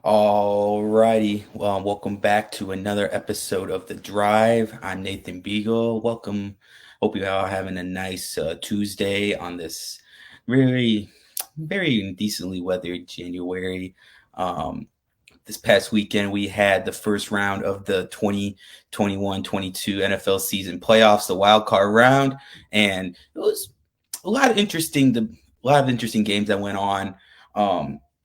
Alrighty, well, welcome back to another episode of The Drive. I'm Nathan Beagle. Welcome. Hope you all having a nice Tuesday on this very, very decently weathered January. Um, this past weekend, we had the first round of the 2021-22 NFL season playoffs, the wild card round, and it was a lot of interesting games that went on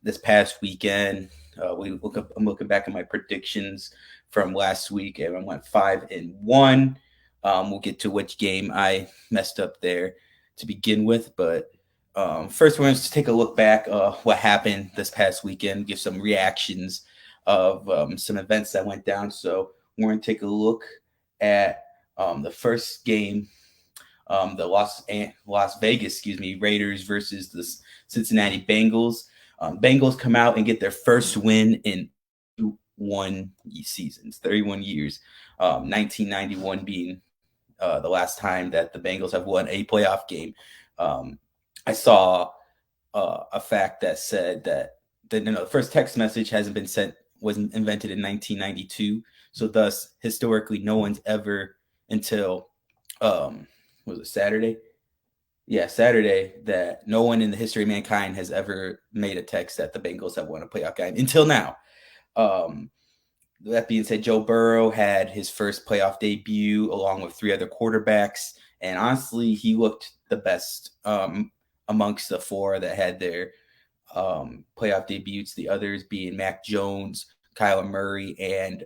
this past weekend. I'm looking back at my predictions from last week, and I went 5-1. We'll get to which game I messed up there to begin with, but first, we're going to take a look back what happened this past weekend, give some reactions of some events that went down. So we're going to take a look at the first game, the Las Vegas, Raiders versus the Cincinnati Bengals. Bengals come out and get their first win in 31 years. 1991 being the last time that the Bengals have won a playoff game. I saw a fact that said that the first text message hasn't been sent was invented in 1992. So thus, historically, no one's ever until was it Saturday? Yeah, Saturday, that no one in the history of mankind has ever made a text that the Bengals have won a playoff game until now. Um, that being said, Joe Burrow had his first playoff debut along with three other quarterbacks, and honestly, he looked the best amongst the four that had their playoff debuts. The others being Mac Jones, Kyler Murray, and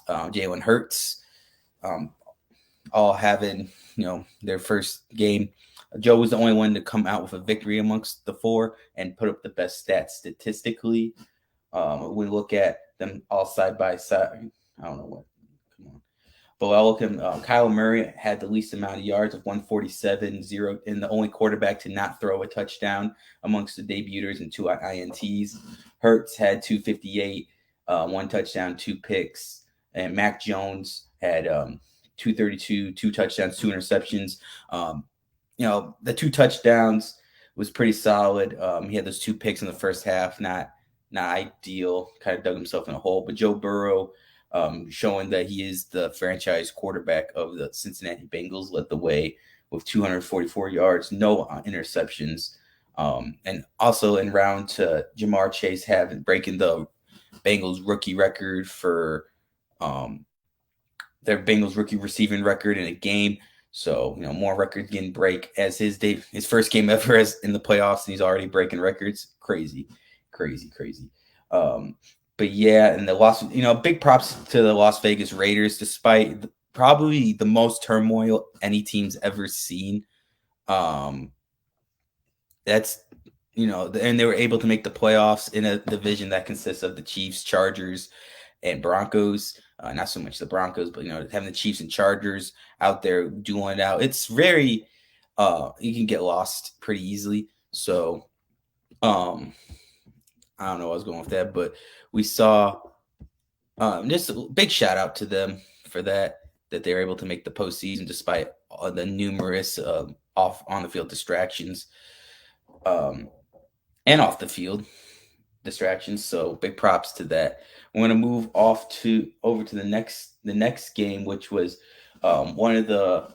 Jalen Hurts, all having their first game. Joe was the only one to come out with a victory amongst the four and put up the best stats statistically. We look at them all side by side. I don't know what. Come on. But I look at Kyler Murray had the least amount of yards of 147, and the only quarterback to not throw a touchdown amongst the debuters and two INTs. Hurts had 258, one touchdown, two picks, and Mac Jones had 232, two touchdowns, two interceptions. The two touchdowns was pretty solid. He had those two picks in the first half, not ideal, kind of dug himself in a hole. But Joe Burrow, showing that he is the franchise quarterback of the Cincinnati Bengals, led the way with 244 yards, no interceptions. And also en route to Jamar Chase breaking the Bengals rookie record for their Bengals rookie receiving record in a game. So, more records getting break as his first game ever as in the playoffs, and he's already breaking records. Crazy. But yeah, and big props to the Las Vegas Raiders, despite probably the most turmoil any team's ever seen. That's and they were able to make the playoffs in a division that consists of the Chiefs, Chargers, and Broncos. Not so much the Broncos, but having the Chiefs and Chargers out there dueling it out, it's very you can get lost pretty easily. So I don't know what I was going with that, but we saw just a big shout out to them for that they're able to make the postseason despite the numerous off on the field distractions and off the field distractions. So big props to that. We're going to move over to the next game, which was one of the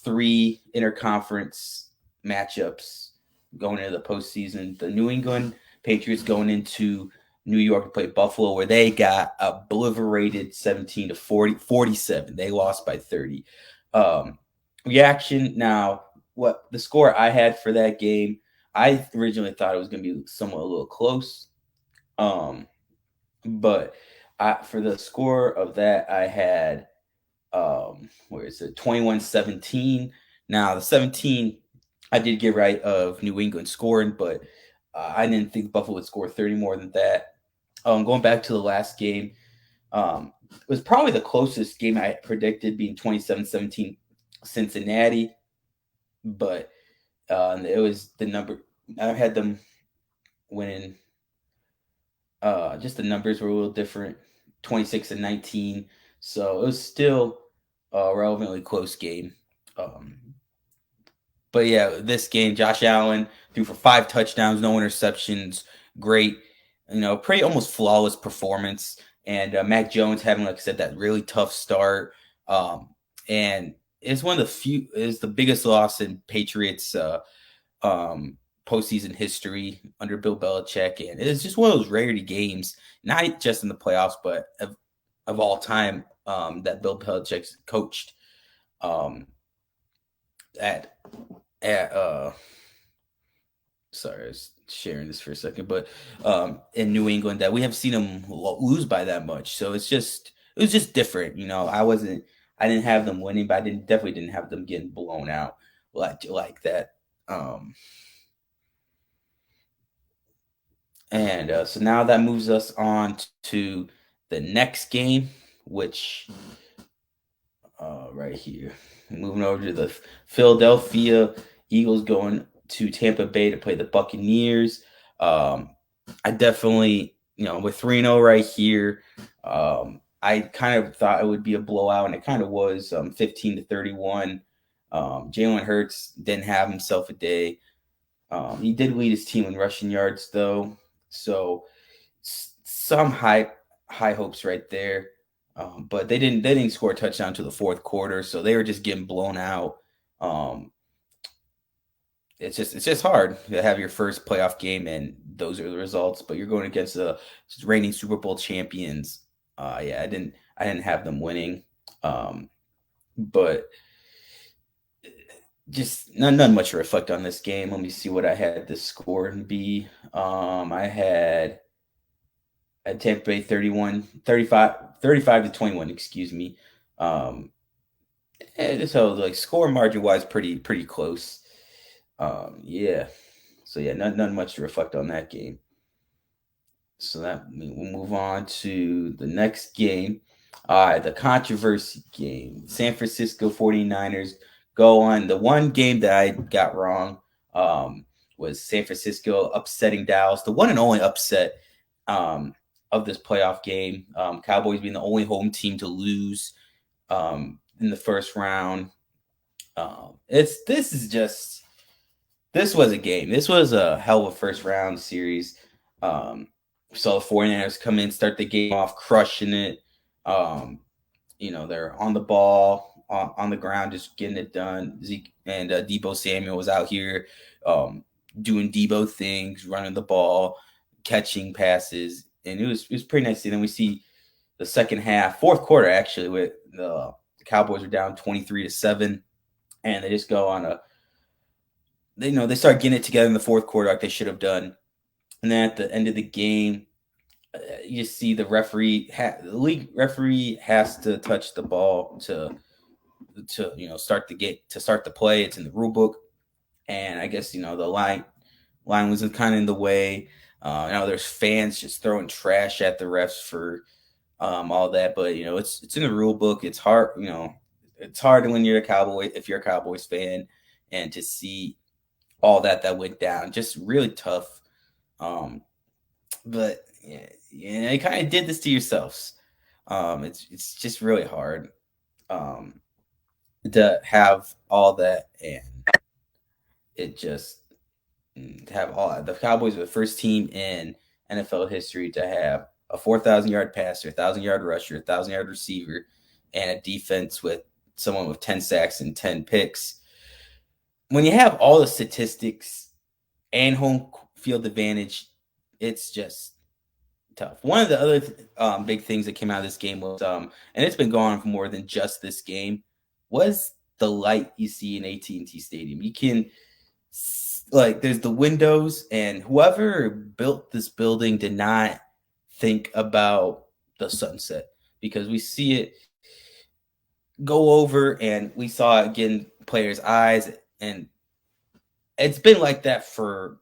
three interconference matchups going into the postseason. The New England Patriots going into New York to play Buffalo, where they got obliterated 17-47. They lost by 30. Reaction now, what the score I had for that game, I originally thought it was going to be somewhat a little close. But for the score of that, I had, 21-17. Now, the 17, I did get right of New England scoring, but I didn't think Buffalo would score 30 more than that. Going back to the last game, it was probably the closest game I predicted, being 27-17 Cincinnati. But it was the number. I had them winning. Just the numbers were a little different, 26-19. So it was still a relevantly close game. But yeah, this game, Josh Allen threw for 5 touchdowns, no interceptions. Great pretty almost flawless performance. And Mac Jones having, like I said, that really tough start. And it's one of the few, is the biggest loss in Patriots postseason history under Bill Belichick. And it's just one of those rarity games, not just in the playoffs, but of all time, that Bill Belichick's coached at at sorry, I was sharing this for a second, but in New England, that we have seen them lose by that much. So it was just different. I didn't have them winning, but definitely didn't have them getting blown out like that. And so now that moves us on to the next game, which right here, moving over to the Philadelphia Eagles going to Tampa Bay to play the Buccaneers. I definitely, with 3-0 right here, I kind of thought it would be a blowout, and it kind of was, 15-31. Jalen Hurts didn't have himself a day. He did lead his team in rushing yards, though, so some high hopes right there. But they didn't score a touchdown to the fourth quarter, so they were just getting blown out. It's just hard to have your first playoff game and those are the results, but you're going against the reigning Super Bowl champions. Yeah, I didn't have them winning, but just none much to reflect on this game. Let me see what I had the score and be. I had at Tampa Bay 35-21, excuse me. So like score margin wise, pretty close. Yeah. So yeah, none much to reflect on that game. So that we'll move on to the next game. The controversy game. San Francisco 49ers go on. The one game that I got wrong was San Francisco upsetting Dallas, the one and only upset of this playoff game. Cowboys being the only home team to lose in the first round. This was a game. This was a hell of a first round series. So the 49ers come in, start the game off crushing it. They're on the ball, on the ground, just getting it done. Zeke and Deebo Samuel was out here doing Deebo things, running the ball, catching passes, and it was pretty nice. And then we see the second half, fourth quarter actually, with the Cowboys are down 23-7, and they just go on they start getting it together in the fourth quarter like they should have done. And then at the end of the game, you see the league referee has to touch the ball to start the play. It's in the rule book, and I guess the line was kind of in the way. There's fans just throwing trash at the refs for all that, but it's in the rule book. It's hard, it's hard when you're a Cowboy, if you're a Cowboys fan, and to see all that went down, just really tough. But yeah, you kind of did this to yourselves. It's just really hard to have all that, and it just to have all the Cowboys were the first team in NFL history to have a 4,000-yard passer, 1,000-yard rusher, 1,000-yard receiver, and a defense with someone with 10 sacks and 10 picks. When you have all the statistics and home field advantage, it's just tough. One of the other big things that came out of this game was, and it's been going on for more than just this game, was the light you see in AT&T Stadium. You can, there's the windows, and whoever built this building did not think about the sunset, because we see it go over, and we saw it again, players' eyes, and it's been like that for,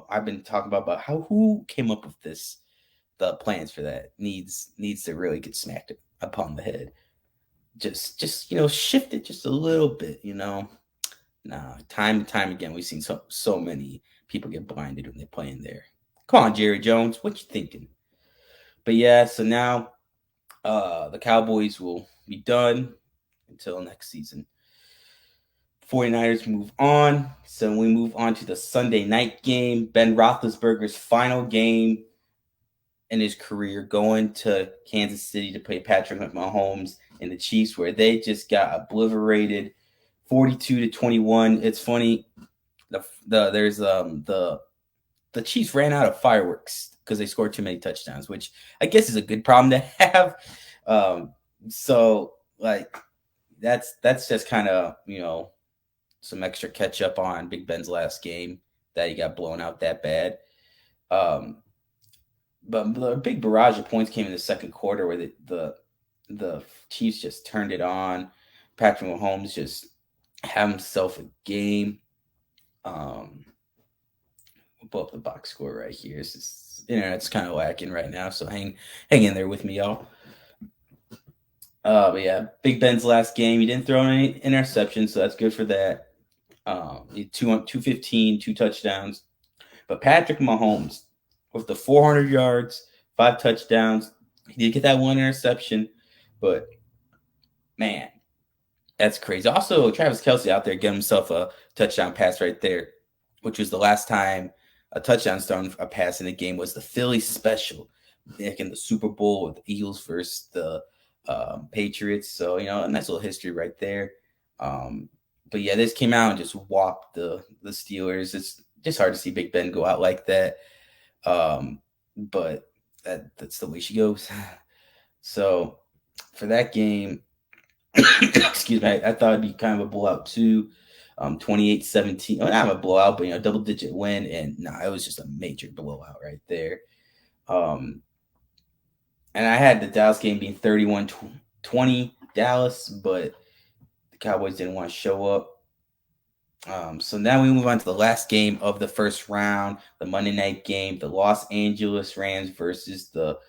I've been talking about who came up with this. The plans for that needs to really get smacked upon the head. Just shift it just a little bit, Nah, time and time again, we've seen so many people get blinded when they're playing there. Come on, Jerry Jones, what you thinking? But yeah, so now the Cowboys will be done until next season. 49ers move on. So we move on to the Sunday night game. Ben Roethlisberger's final game in his career, going to Kansas City to play Patrick Mahomes and the Chiefs, where they just got obliterated 42-21. It's funny. The Chiefs ran out of fireworks because they scored too many touchdowns, which I guess is a good problem to have. So like that's just kind of, some extra catch up on Big Ben's last game that he got blown out that bad. But the big barrage of points came in the second quarter where the Chiefs just turned it on. Patrick Mahomes just had himself a game. We'll pull up the box score right here. Internet's kind of lacking right now, so hang in there with me, y'all. But yeah, Big Ben's last game, he didn't throw any interceptions, so that's good for that. He had 215, 2 touchdowns. But Patrick Mahomes, with the 400 yards, 5 touchdowns, he did get that 1 interception, but man, that's crazy. Also, Travis Kelce out there getting himself a touchdown pass right there, which was the last time a touchdown's thrown a pass in the game was the Philly special, like in the Super Bowl with the Eagles versus the Patriots. So, a nice little history right there. But yeah, this came out and just whopped the Steelers. It's just hard to see Big Ben go out like that. But that's the way she goes. So for that game, excuse me, I thought it'd be kind of a blowout too. 28-17. Well, not a blowout, but double-digit win. And it was just a major blowout right there. And I had the Dallas game being 31-20 Dallas, but the Cowboys didn't want to show up. So now we move on to the last game of the first round, the Monday night game, the Los Angeles Rams versus the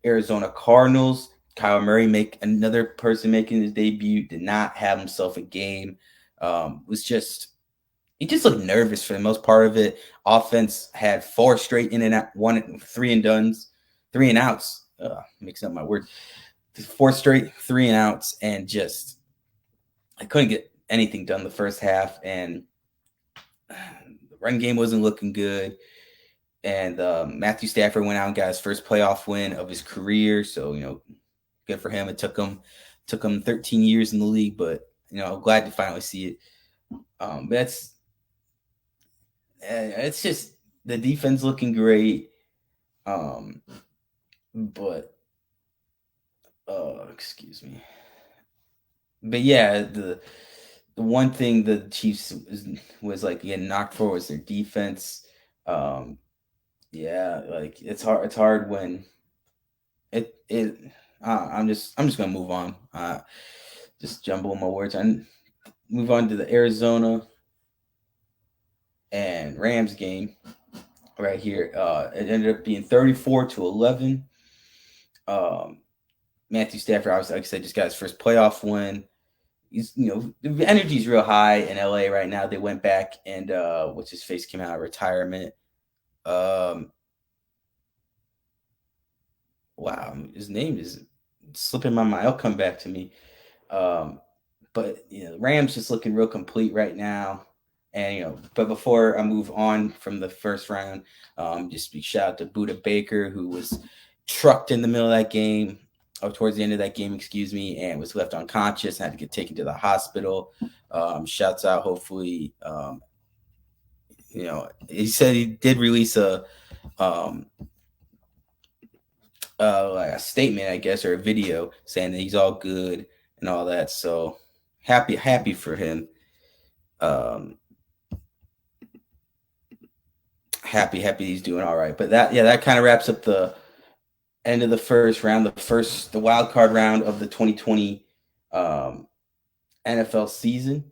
Arizona Cardinals. Kyler Murray, another person making his debut, did not have himself a game. He just looked nervous for the most part of it. Offense had 4 straight in and out, 3 and outs. Mixing up my words. 4 straight 3 and outs, and just I couldn't get anything done the first half, and the run game wasn't looking good. And Matthew Stafford went out and got his first playoff win of his career. So, good for him. It took him 13 years in the league, but I'm glad to finally see it. It's just the defense looking great. But excuse me. But yeah, the one thing the Chiefs was like getting knocked for was their defense. Yeah, like it's hard when I'm just gonna move on. Just jumble my words and move on to the Arizona and Rams game right here. It ended up being 34-11. Matthew Stafford, obviously, like I said, just got his first playoff win. He's, the energy's real high in LA right now. They went back and what's his face came out of retirement. Wow, his name is slipping my mind. It'll come back to me. But the Rams just looking real complete right now. And but before I move on from the first round, just big shout out to Budda Baker, who was trucked in the middle of that game, or towards the end of that game, excuse me, and was left unconscious and had to get taken to the hospital. Shouts out, hopefully, he said he did release a statement, I guess, or a video saying that he's all good and all that. So happy for him. Happy he's doing all right. But that kind of wraps up the end of the first round, the wild card round of the 2020 NFL season.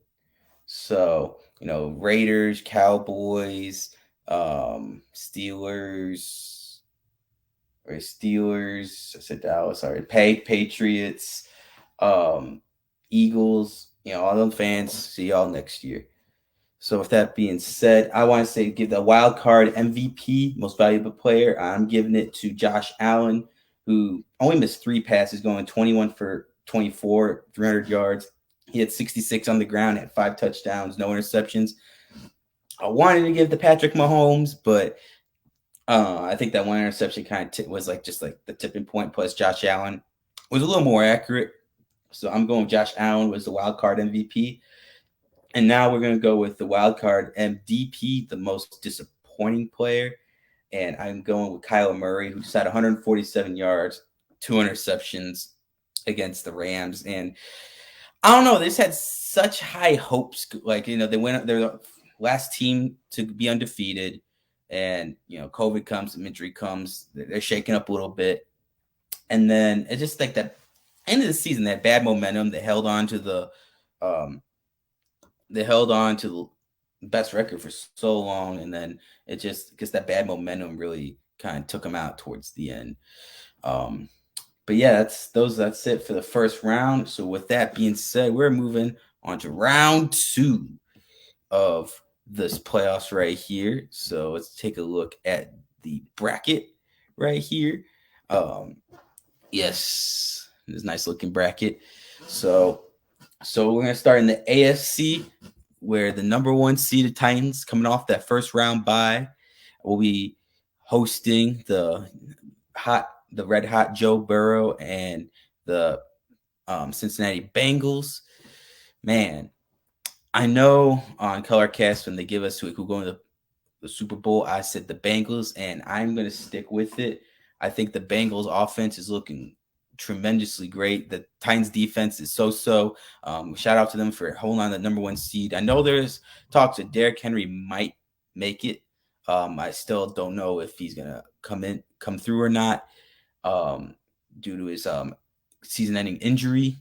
So, Raiders, Cowboys, Steelers, I said Dallas, sorry, Patriots, Eagles, all them fans. See y'all next year. So with that being said, I want to give the wild card MVP, most valuable player. I'm giving it to Josh Allen, who only missed 3 passes, going 21 for 24, 300 yards. He had 66 on the ground, had 5 touchdowns, no interceptions. I wanted to give to Patrick Mahomes, but I think that one interception kind of was like just like the tipping point. Plus, Josh Allen was a little more accurate. So I'm going Josh Allen was the wild card MVP. And now we're going to go with the wild card MDP, the most disappointing player. And I'm going with Kyler Murray, who just had 147 yards, 2 interceptions against the Rams. And I don't know, they just had such high hopes. Like, they went, they're the last team to be undefeated. And, COVID comes, injury comes, they're shaking up a little bit. And then it's just like that end of the season, that bad momentum, they held on to the best record for so long, and then it just because that bad momentum really kind of took them out towards the end. But yeah, that's it for the first round. So with that being said, we're moving on to round 2 of this playoffs right here. So let's take a look at the bracket right here. Yes, this nice looking bracket. So we're gonna start in the AFC, where the number 1 seeded Titans, coming off that first round bye, will be hosting the red hot Joe Burrow and the Cincinnati Bengals. Man, I know on Colorcast when they give us who going to the Super Bowl, I said the Bengals, and I'm going to stick with it. I think the Bengals offense is looking tremendously great. The Titans defense is so. Shout out to them for holding on the number 1 seed. I know there's talks that Derrick Henry might make it. I still don't know if he's gonna come through or not, due to his season-ending injury.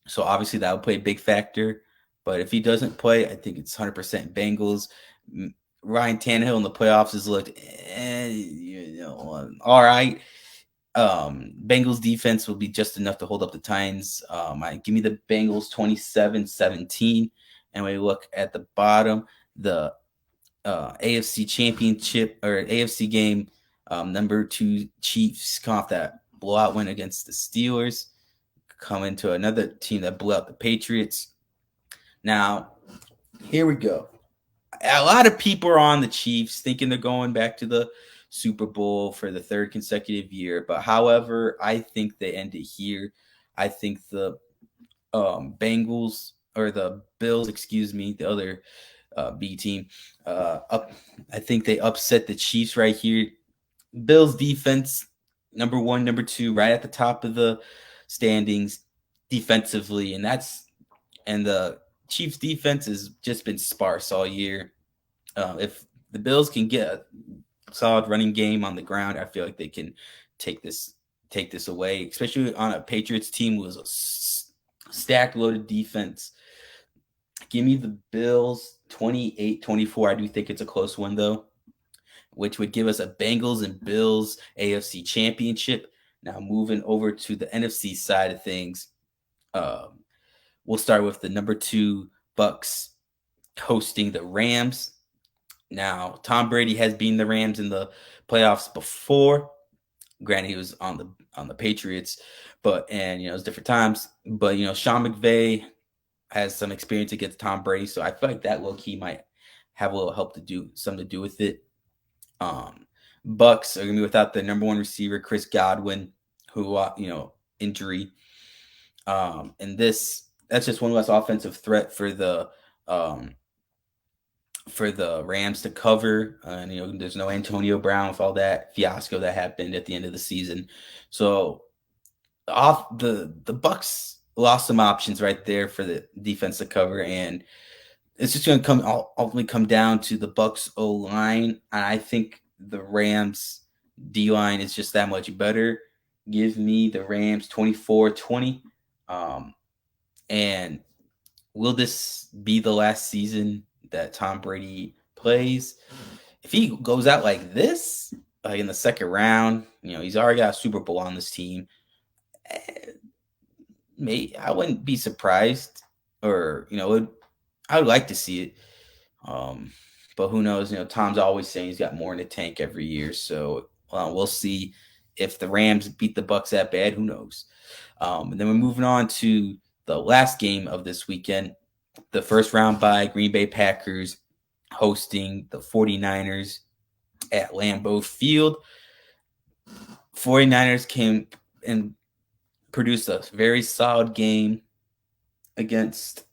So obviously that would play a big factor. But if he doesn't play, I think it's 100% Bengals. Ryan Tannehill in the playoffs has looked, all right. Bengals defense will be just enough to hold up the Titans. Give me the Bengals 27-17. And when we look at the bottom, the AFC championship or AFC game, number 2 Chiefs come off that blowout win against the Steelers, come into another team that blew out the Patriots. Now, here we go. A lot of people are on the Chiefs thinking they're going back to the Super Bowl for the 3rd consecutive year. But however, I think they ended here. I think the Bengals or the Bills, the other B team, I think they upset the Chiefs right here. Bills defense, number 1, number 2, right at the top of the standings defensively. And the Chiefs defense has just been sparse all year. If the Bills can get a solid running game on the ground, I feel like they can take this away, especially on a Patriots team who was a stacked, loaded defense. Give me the Bills 28-24. I do think it's a close one, though, which would give us a Bengals and Bills AFC championship. Now, moving over to the NFC side of things, we'll start with the number 2 Bucks hosting the Rams. Now, Tom Brady has beaten the Rams in the playoffs before. Granted, he was on the Patriots, and it was different times. But Sean McVay has some experience against Tom Brady, so I feel like that low key might have a little something to do with it. Bucks are gonna be without the number 1 receiver, Chris Godwin, who injury. And that's just one less offensive threat for the Rams to cover. And there's no Antonio Brown with all that fiasco that happened at the end of the season. So the Bucks lost some options right there for the defense to cover, and it's just going to ultimately come down to the Bucks O-line. And I think the Rams D-line is just that much better. Give me the Rams 24-20. And will this be the last season that Tom Brady plays? If he goes out like this, like in the second round, he's already got a Super Bowl on this team. I wouldn't be surprised, or I would like to see it. But who knows? Tom's always saying he's got more in the tank every year. So we'll see if the Rams beat the Bucks that bad. Who knows? And then we're moving on to the last game of this weekend, the first round bye, Green Bay Packers hosting the 49ers. at Lambeau Field. 49ers came and produced a very solid game against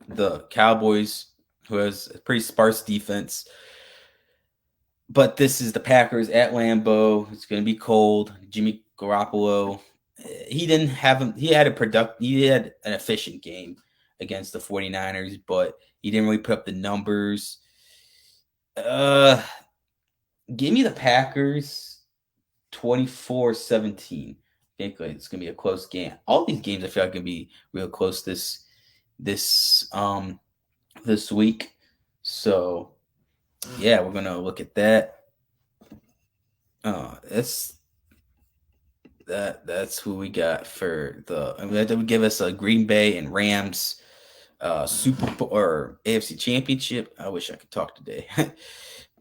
the Cowboys, who has a pretty sparse defense. But this is the Packers at Lambeau. It's going to be cold. Jimmy Garoppolo, he had an efficient game against the 49ers, but he didn't really put up the numbers. Give me the Packers 24-17. I think it's going to be a close game. All these games I feel like going to be real close this week. So, yeah, we're going to look at that. That's who we got for that would give us a Green Bay and Rams Super Bowl or AFC Championship. I wish I could talk today.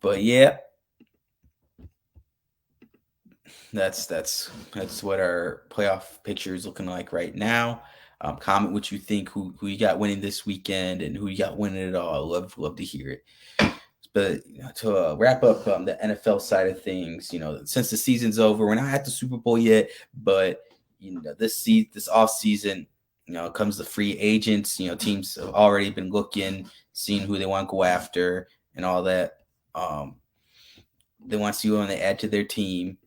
But yeah, that's what our playoff picture is looking like right now. Comment what you think, who you got winning this weekend and who you got winning it all. Love to hear it. But to wrap up the NFL side of things, since the season's over, we're not at the Super Bowl yet, but this off season, comes the free agents. Teams have already been looking, seeing who they want to go after and all that. They want to see who they want to add to their team.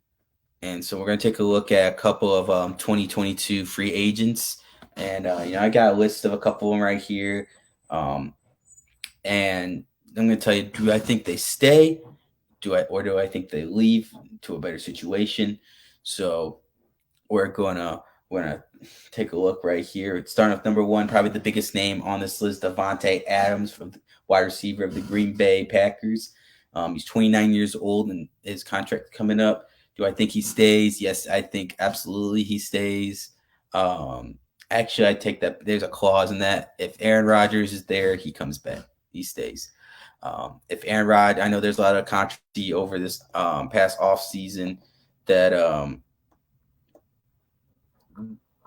And so we're going to take a look at a couple of 2022 free agents. And, I got a list of a couple of them right here. And I'm going to tell you, do I think they stay? Do I think they leave to a better situation? So we're going to take a look right here. Starting with number one, probably the biggest name on this list, Davante Adams, from the wide receiver of the Green Bay Packers. He's 29 years old and his contract coming up. Do I think he stays? Yes, I think absolutely he stays. Actually, I take that. There's a clause in that. If Aaron Rodgers is there, he comes back. He stays. If Aaron Rodgers, I know there's a lot of controversy over this past offseason that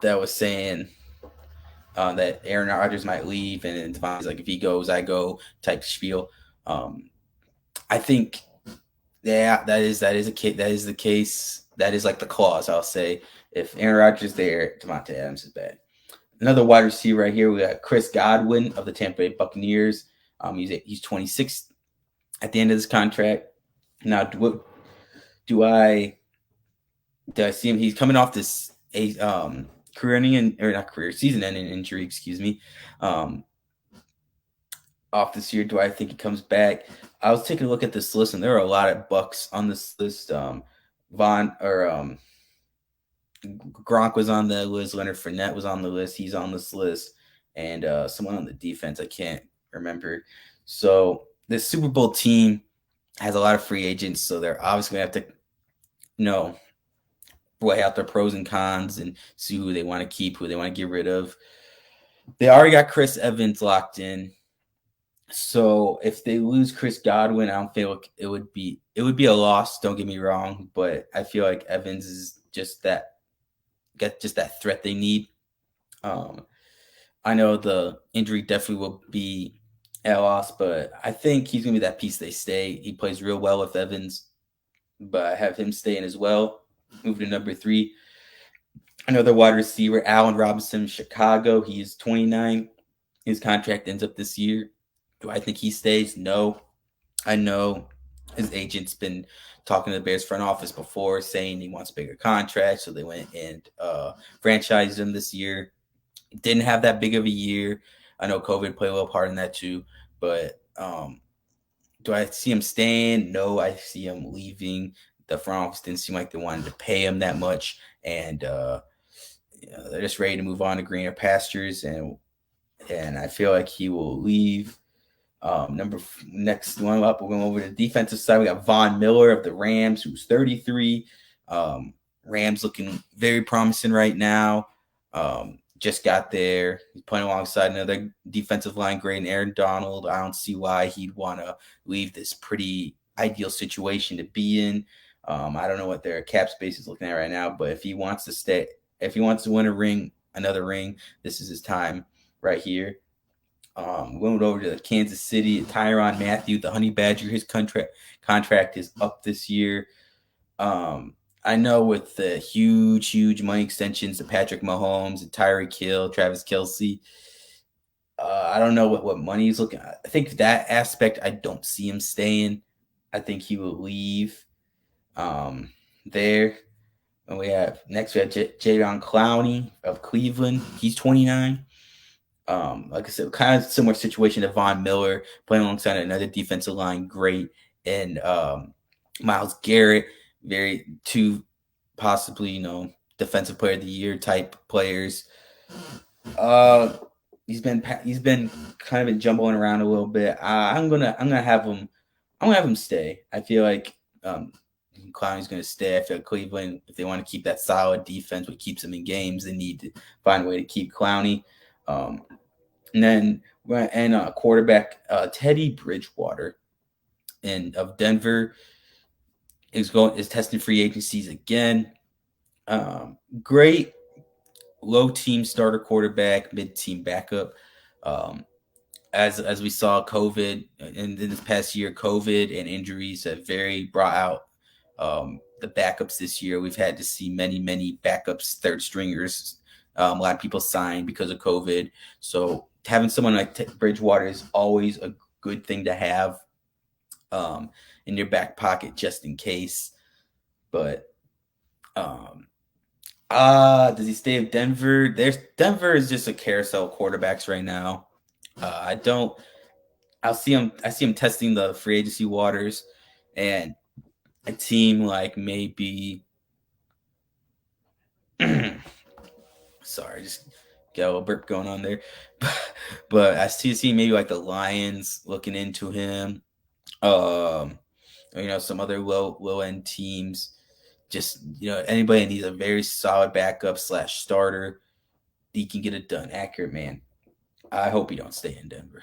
that was saying that Aaron Rodgers might leave, and Devontae's like, if he goes, I go type spiel. I think, yeah, that is the case. That is like the clause, I'll say. If Aaron Rodgers is there, Davante Adams is back. Another wide receiver right here, we got Chris Godwin of the Tampa Bay Buccaneers. He's 26 at the end of this contract. Now, do I see him? He's coming off this season-ending injury. Excuse me. Off this year, do I think he comes back? I was taking a look at this list, and there are a lot of Bucks on this list. Gronk was on the list. Leonard Fournette was on the list. He's on this list, and someone on the defense I can't remember. So this Super Bowl team has a lot of free agents, so they're obviously going to have to, weigh out their pros and cons and see who they want to keep, who they want to get rid of. They already got Chris Evans locked in. So if they lose Chris Godwin, I don't feel like it would be a loss. Don't get me wrong, but I feel like Evans is just that threat they need. I know the injury definitely will be a loss, but I think he's gonna be that piece they stay. He plays real well with Evans, but I have him staying as well. Move to number 3. Another wide receiver, Allen Robinson, Chicago. He is 29. His contract ends up this year. Do I think he stays? No. I know his agent's been talking to the Bears front office before, saying he wants bigger contracts, so they went and franchised him this year. Didn't have that big of a year. I know COVID played a little part in that too, but do I see him staying? No, I see him leaving. The front office didn't seem like they wanted to pay him that much, and they're just ready to move on to greener pastures, and I feel like he will leave. Next one up, we're going over to the defensive side. We got Von Miller of the Rams, who's 33. Rams looking very promising right now. Just got there. He's playing alongside another defensive line great, Aaron Donald. I don't see why he'd want to leave this pretty ideal situation to be in. I don't know what their cap space is looking at right now, but if he wants to stay, if he wants to win another ring, this is his time right here. Went over to Kansas City. Tyrann Mathieu, the Honey Badger, his contract is up this year. I know with the huge money extensions to Patrick Mahomes and Tyreek Hill, Travis Kelce. I don't know what money he's looking at. I think that aspect, I don't see him staying. I think he will leave there. And we have Jadeveon Clowney of Cleveland. He's 29. Like I said, kind of similar situation to Von Miller playing alongside another defensive line, great, and Myles Garrett, very two possibly defensive player of the year type players. He's been kind of been jumbling around a little bit. I'm gonna have him stay. I feel like Clowney's going to stay. I feel like Cleveland, if they want to keep that solid defense, what keeps them in games, they need to find a way to keep Clowney. And then quarterback Teddy Bridgewater of Denver is testing free agencies again. Great low team starter quarterback, mid team backup. As we saw, COVID in this past year, COVID and injuries have very brought out the backups this year. We've had to see many backups, third stringers. A lot of people signed because of COVID. So having someone like Bridgewater is always a good thing to have in your back pocket just in case. But does he stay with Denver? Denver is just a carousel of quarterbacks right now. I see him testing the free agency waters, and a team like maybe sorry, just got a little burp going on there. But I see maybe like the Lions looking into him. Some other low end teams. Just anybody that needs a very solid backup / starter, he can get it done. Accurate man. I hope he don't stay in Denver.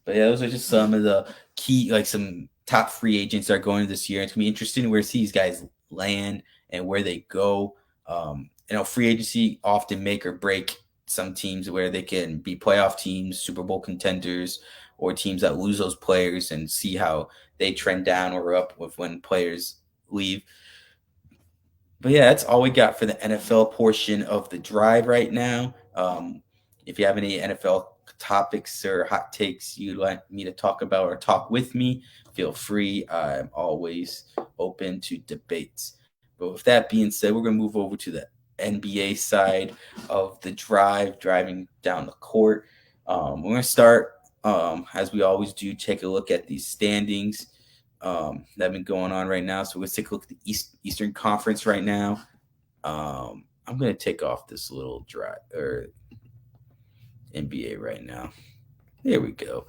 But yeah, those are just some of the key, like some top free agents that are going this year. It's gonna be interesting where these guys land and where they go. Free agency often make or break some teams where they can be playoff teams, Super Bowl contenders, or teams that lose those players and see how they trend down or up with when players leave. But yeah, that's all we got for the NFL portion of the drive right now. If you have any NFL topics or hot takes you'd like me to talk about or talk with me, feel free. I'm always open to debates. But with that being said, we're going to move over to the NBA side of the drive, driving down the court. We're going to start, as we always do, take a look at these standings that have been going on right now. So let's take a look at the Eastern Conference right now. I'm going to take off this little drive or NBA right now. There we go.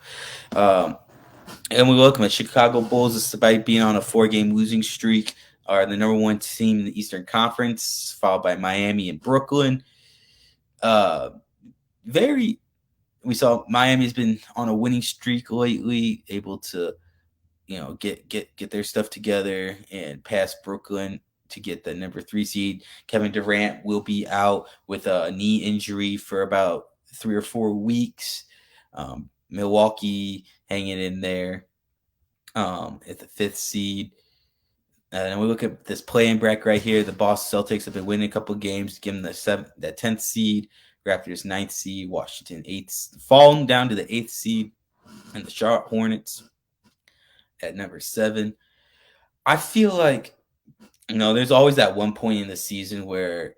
And we welcome the Chicago Bulls, despite being on a 4-game losing streak, are the number one team in the Eastern Conference, followed by Miami and Brooklyn. We saw Miami's been on a winning streak lately, able to get their stuff together and pass Brooklyn to get the number 3 seed. Kevin Durant will be out with a knee injury for about 3 or 4 weeks. Milwaukee hanging in there at the 5th seed. And we look at this play-in bracket right here. The Boston Celtics have been winning a couple of games, giving that 10th seed. Raptors 9th seed. Washington 8th, falling down to the 8th seed, and the Charlotte Hornets at number 7. I feel like there's always that one point in the season where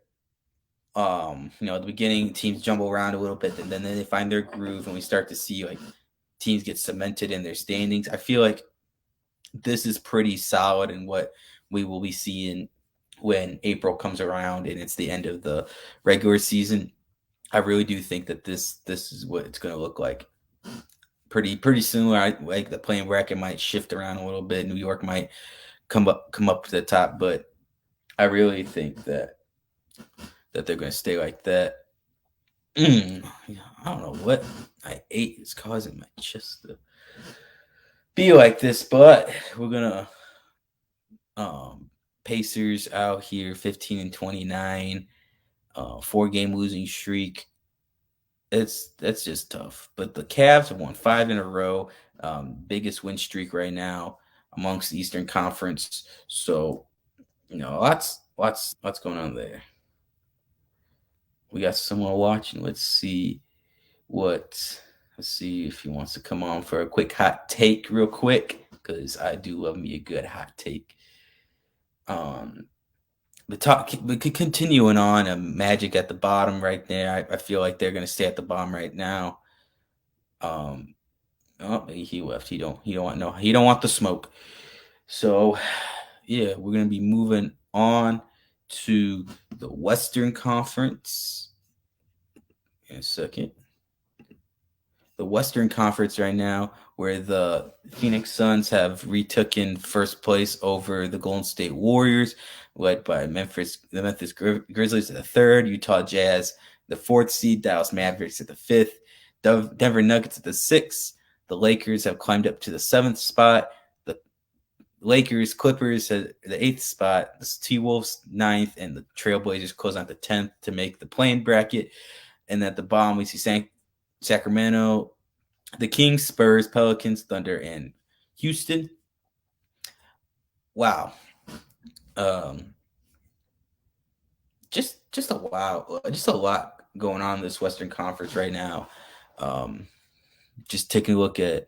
at the beginning teams jumble around a little bit, and then they find their groove, and we start to see like teams get cemented in their standings. I feel like this is pretty solid in what we will be seeing when April comes around and it's the end of the regular season. I really do think that this is what it's going to look like. Pretty similar. Like the play-in bracket might shift around a little bit. New York might come up to the top, but I really think that they're going to stay like that. I don't know what I ate is causing my chest to be like this, but we're gonna Pacers out here 15-29, 4-game losing streak. That's just tough. But the Cavs have won 5 in a row, biggest win streak right now amongst the Eastern Conference. So lots going on there. We got someone watching. What. Let's see if he wants to come on for a quick hot take, real quick, because I do love me a good hot take. But continuing on, Magic at the bottom right there. I feel like they're gonna stay at the bottom right now. Oh, he left. He don't want the smoke. So, yeah, we're gonna be moving on to the Western Conference in a second. The Western Conference right now, where the Phoenix Suns have retooken first place over the Golden State Warriors, led by the Memphis Grizzlies at the third, Utah Jazz the fourth seed, Dallas Mavericks at the fifth, Denver Nuggets at the sixth. The Lakers have climbed up to the seventh spot. The Lakers, Clippers at the eighth spot. The T-Wolves ninth, and the Trailblazers close out the 10th to make the play-in bracket. And at the bottom, we see Sacramento, the Kings, Spurs, Pelicans, Thunder, and Houston. Wow. Just a lot going on in this Western Conference right now. Just taking a look at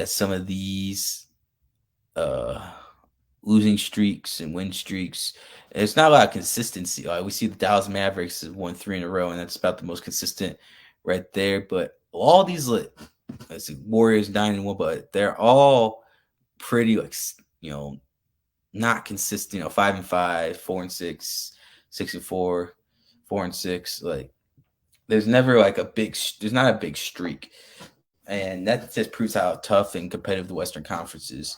some of these losing streaks and win streaks. There's not a lot of consistency. Like we see the Dallas Mavericks have won 3 in a row, and that's about the most consistent right there. But all these, let's see, Warriors 9-1, but they're all pretty not consistent. 5-5, 4-6, 6-4, 4-6. Like there's never there's not a big streak, and that just proves how tough and competitive the Western Conference is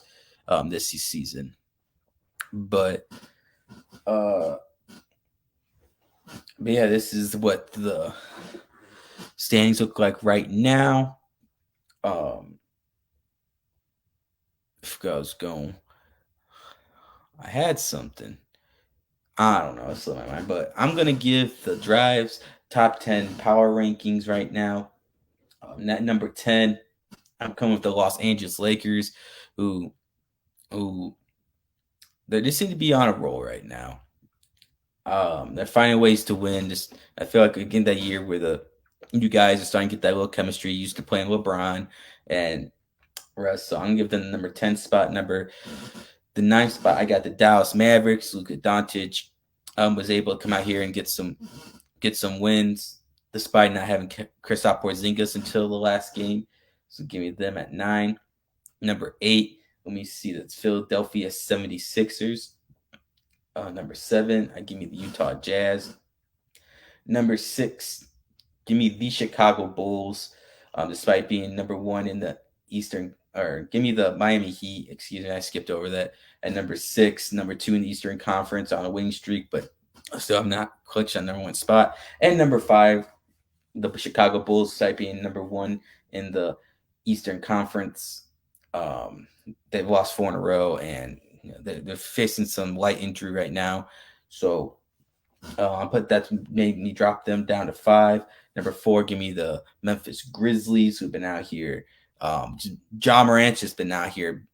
this season. But yeah, this is what the standings look like right now. If I was going, I had something. I don't know. It's slipped my mind, but I'm gonna give the Drive's top 10 power rankings right now. At number 10, I'm coming with the Los Angeles Lakers, who they just seem to be on a roll right now. They're finding ways to win. Just I feel like again that year where you guys are starting to get that little chemistry used to playing LeBron and rest. So I'm gonna give them the number 10 spot. The 9th spot, I got the Dallas Mavericks. Luka Doncic was able to come out here and get some wins despite not having Kristaps Porzingis until the last game. So give me them at 9. Number 8, let me see, that's Philadelphia 76ers. Number 7, I give me the Utah Jazz. Number 6, give me the Chicago Bulls, despite being number 1 in the Eastern, or give me the Miami Heat. Excuse me, I skipped over that. At number 6, number 2 in the Eastern Conference on a winning streak, but still I'm not clutched on number 1 spot. And number 5, the Chicago Bulls, despite being number 1 in the Eastern Conference. They've lost 4 in a row, and they're facing some light injury right now. So but that made me drop them down to 5. Number 4, give me the Memphis Grizzlies, who've been out here. Ja Morant has been out here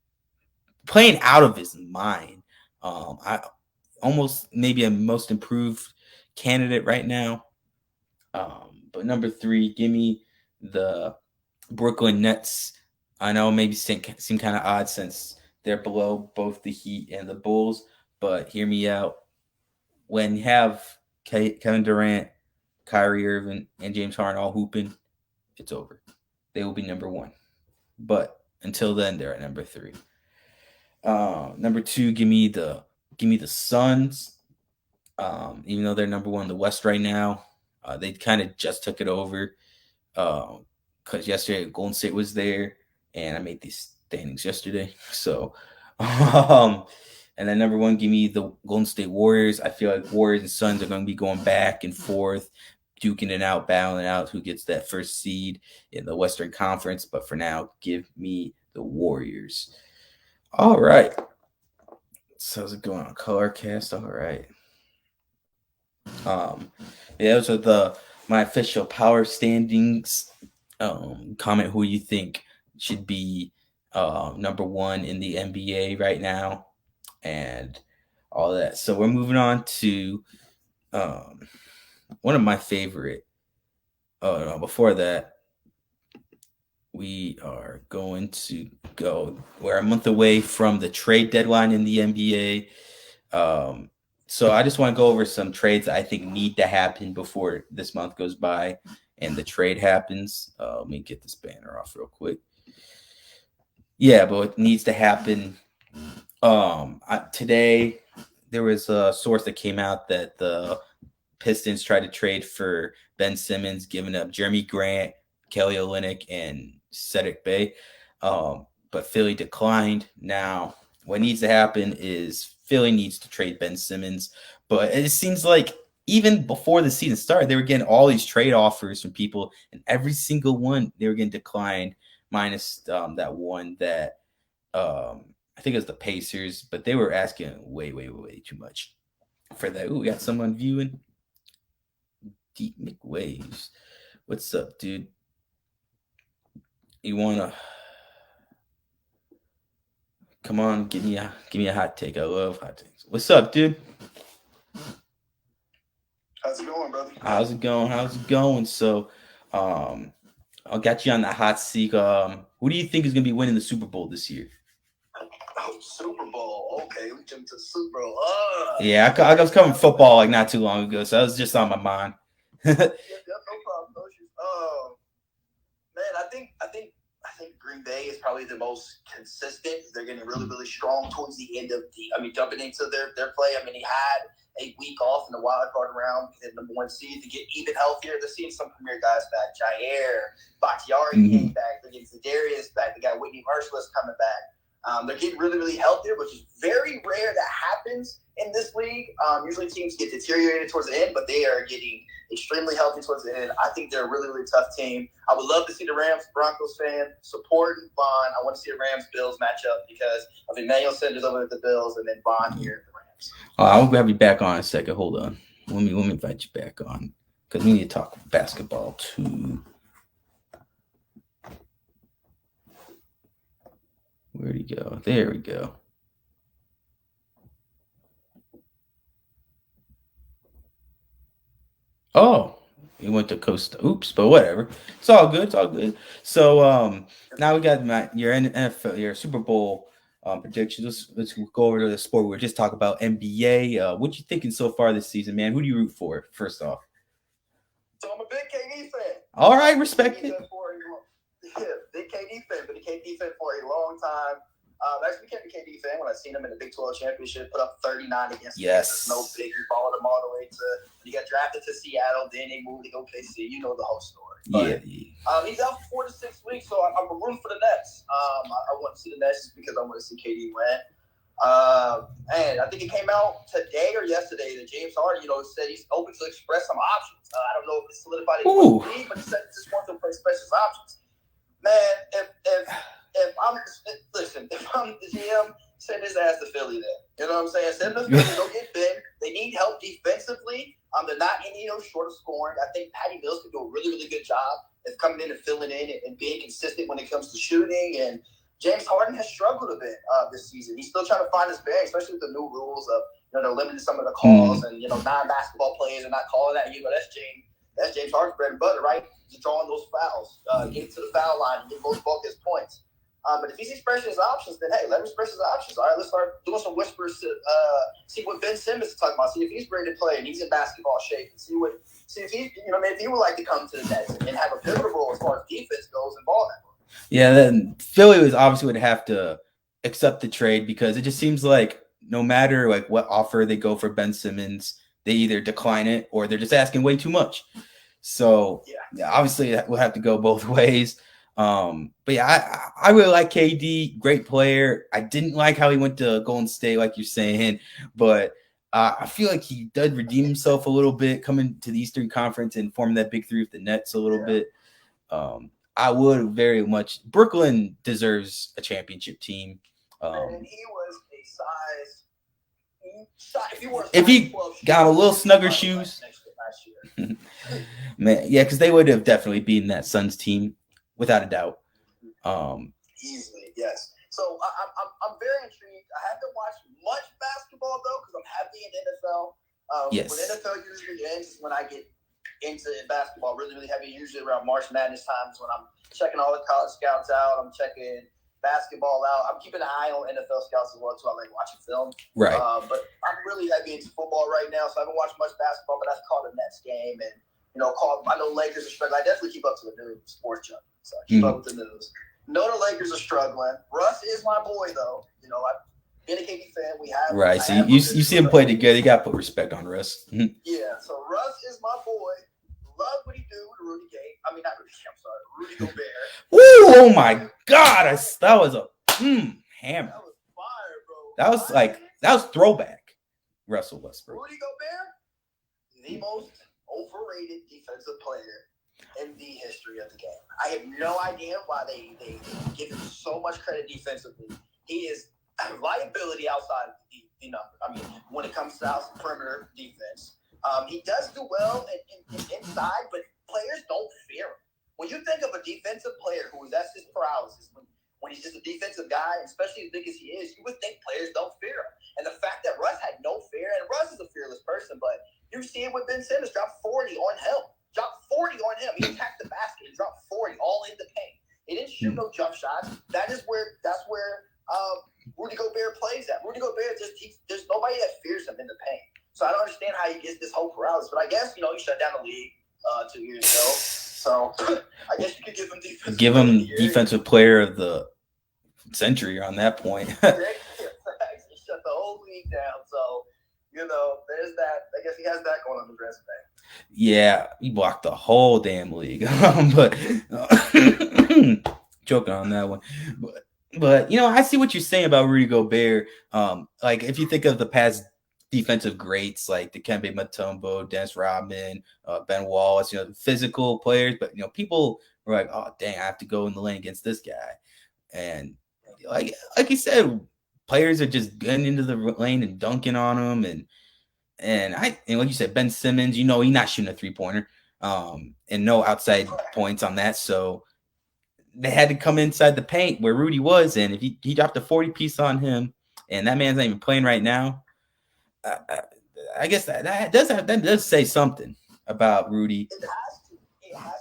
playing out of his mind. I almost maybe a most improved candidate right now. But number 3, give me the Brooklyn Nets. I know maybe seem kind of odd since they're below both the Heat and the Bulls, but hear me out. When you have Kevin Durant, Kyrie Irving, and James Harden all hooping, it's over. They will be number 1. But until then, they're at number 3. Number 2, give me the Suns. Even though they're number 1 in the West right now, they kind of just took it over. Because yesterday Golden State was there, and I made these standings yesterday. So, and then number 1, give me the Golden State Warriors. I feel like Warriors and Suns are going to be going back and forth, duking it out, battling out who gets that first seed in the Western Conference. But for now, give me the Warriors. All right. So how's it going on Colorcast? All right. Yeah, those are the my official power standings. Comment who you think should be number one in the NBA right now, and all that. So we're moving on to one of my favorite. Oh no! Before that, we are going to go. We're a month away from the trade deadline in the NBA. So I just want to go over some trades that I think need to happen before this month goes by and the trade happens. Let me get this banner off real quick. Yeah, but it needs to happen. Today there was a source that came out that the Pistons tried to trade for Ben Simmons, giving up Jeremy Grant, Kelly Olynyk, and Cedric Bay. But Philly declined. Now, what needs to happen is Philly needs to trade Ben Simmons. But it seems like even before the season started, they were getting all these trade offers from people, and every single one they were getting declined, minus that one that I think it was the Pacers, but they were asking way too much for that. Ooh, we got someone viewing. Deep McWaves. What's up, dude? You wanna come on, give me a hot take. I love hot takes. What's up, dude? How's it going, brother? How's it going? So I'll get you on the hot seat. Who do you think is gonna be winning the Super Bowl this year? Oh, Super Bowl. Okay, we jumped to the Super Bowl. Yeah, I was covering football like not too long ago, so that was just on my mind. No problem. No issues. Man, I think Green Bay is probably the most consistent. They're getting really strong towards the end of jumping into their play. I mean, he had a week off in the wild card round because the number one seed to get even healthier. They're seeing some premier guys back. Jair, Bakhtiari came back. They're getting Za'Darius back. They got Whitney Merciless coming back. They're getting really healthier, which is very rare that happens in this league. Usually teams get deteriorated towards the end, but they are getting extremely healthy towards the end. I think they're a really tough team. I would love to see the Rams Broncos fan supporting Vaughn. I want to see the Rams Bills match up because of Emmanuel Sanders over at the Bills and then Vaughn here at the Rams. I'll have you back on in a second. Hold on. Let me invite you back on because we need to talk basketball too. Where'd he go? There we go. Oh, he went to Costa. Oops, but whatever. It's all good. So now we got your NFL, your Super Bowl predictions. Let's go over to the sport. We were just talking about NBA. What you thinking so far this season, man? Who do you root for? First off. So I'm a big KD fan. All right, respect it. Big KD fan, been a KD fan for a long time. Actually became a KD fan when I seen him in the Big 12 championship, put up 39 against Kansas. No bigger, followed him all the way to he got drafted to Seattle, then they moved to OKC. You know the whole story. But, he's out for 4 to 6 weeks, so I'm rooting for the Nets. I want to see the Nets just because I want to see KD win. And I think it came out today or yesterday that James Harden, said he's open to express some options. I don't know if it's solidified in the league, but he said he just wants to express his options. Man, if I'm the GM, send his ass to Philly then. You know what I'm saying? Send them to Philly, go get Ben. They need help defensively. They're not any short of scoring. I think Patty Mills can do a really good job of coming in and filling in and being consistent when it comes to shooting. And James Harden has struggled a bit this season. He's still trying to find his bearing, especially with the new rules of they're limiting some of the calls and non-basketball players are not calling that. That's James Harden's bread and butter, right? Just drawing those fouls, getting to the foul line, and getting those focus points. But if he's expressing his options, then hey, let him express his options. All right, let's start doing some whispers to see what Ben Simmons is talking about. See if he's ready to play and he's in basketball shape. And see if he, if he would like to come to the Nets and have a pivotal role as far as defense goes and ball handling. Yeah, then Philly would have to accept the trade because it just seems like no matter like what offer they go for Ben Simmons, they either decline it or they're just asking way too much. So yeah, obviously we'll have to go both ways. But yeah, I really like KD, great player. I didn't like how he went to Golden State, like you're saying, but I feel like he did redeem himself a little bit coming to the Eastern Conference and forming that big three with the Nets a little bit. I would very much. Brooklyn deserves a championship team. And he was a size. If he got a little snugger shoes. last year. Man, yeah, because they would have definitely beaten that Suns team without a doubt. Easily, yes. So I'm very intrigued. I haven't watched much basketball though because I'm heavy in NFL. Yes. When NFL usually ends is when I get into basketball really, really heavy. Usually around March Madness times when I'm checking all the college scouts out. I'm checking basketball out. I'm keeping an eye on NFL scouts as well too. I like watching film. Right. But I'm really heavy into football right now, so I haven't watched much basketball. But I've caught the Nets game and I know Lakers are struggling. I definitely keep up to the news, sports junk. So I keep up with the news. No, the Lakers are struggling. Russ is my boy, though. I've been a KD fan. We have right. So you see him play together. You got to put respect on Russ. Yeah. So Russ is my boy. Love what he do to Rudy Gay. I mean, not Rudy. I'm sorry, Rudy Gobert. Woo! Oh my God! That was a hammer. That was fire, bro. That was throwback. Russell Westbrook. Rudy Gobert, the most overrated defensive player in the history of the game. I have no idea why they give him so much credit defensively. He is a liability outside the number. I mean, when it comes to perimeter defense, he does do well inside, but players don't fear him. When you think of a defensive player that's his paralysis, when he's just a defensive guy, especially as big as he is, you would think players don't fear him. And the fact that Russ had no fear, and Russ is a fearless person, but you see it with Ben Simmons, dropped 40 on him. Dropped 40 on him. He attacked the basket and dropped 40 all in the paint. He didn't shoot no jump shots. That's where Rudy Gobert plays at. Rudy Gobert there's nobody that fears him in the paint. So I don't understand how he gets this whole paralysis. But I guess he shut down the league 2 years ago. So I guess you could give him defensive player of the century on that point. He shut the whole league down. So there's that. I guess he has that going on his resume. Yeah, he blocked the whole damn league. But joking on that one. But I see what you're saying about Rudy Gobert. Like if you think of the past defensive greats like Dikembe Mutombo, Dennis Rodman, Ben Wallace, physical players, but people were like, oh dang, I have to go in the lane against this guy. And like you said, players are just getting into the lane and dunking on them and like you said, Ben Simmons, he's not shooting a 3-pointer, and no outside points on that. So they had to come inside the paint where Rudy was, and if he dropped a 40 piece on him, and that man's not even playing right now, I guess that does say something about Rudy. It has to. I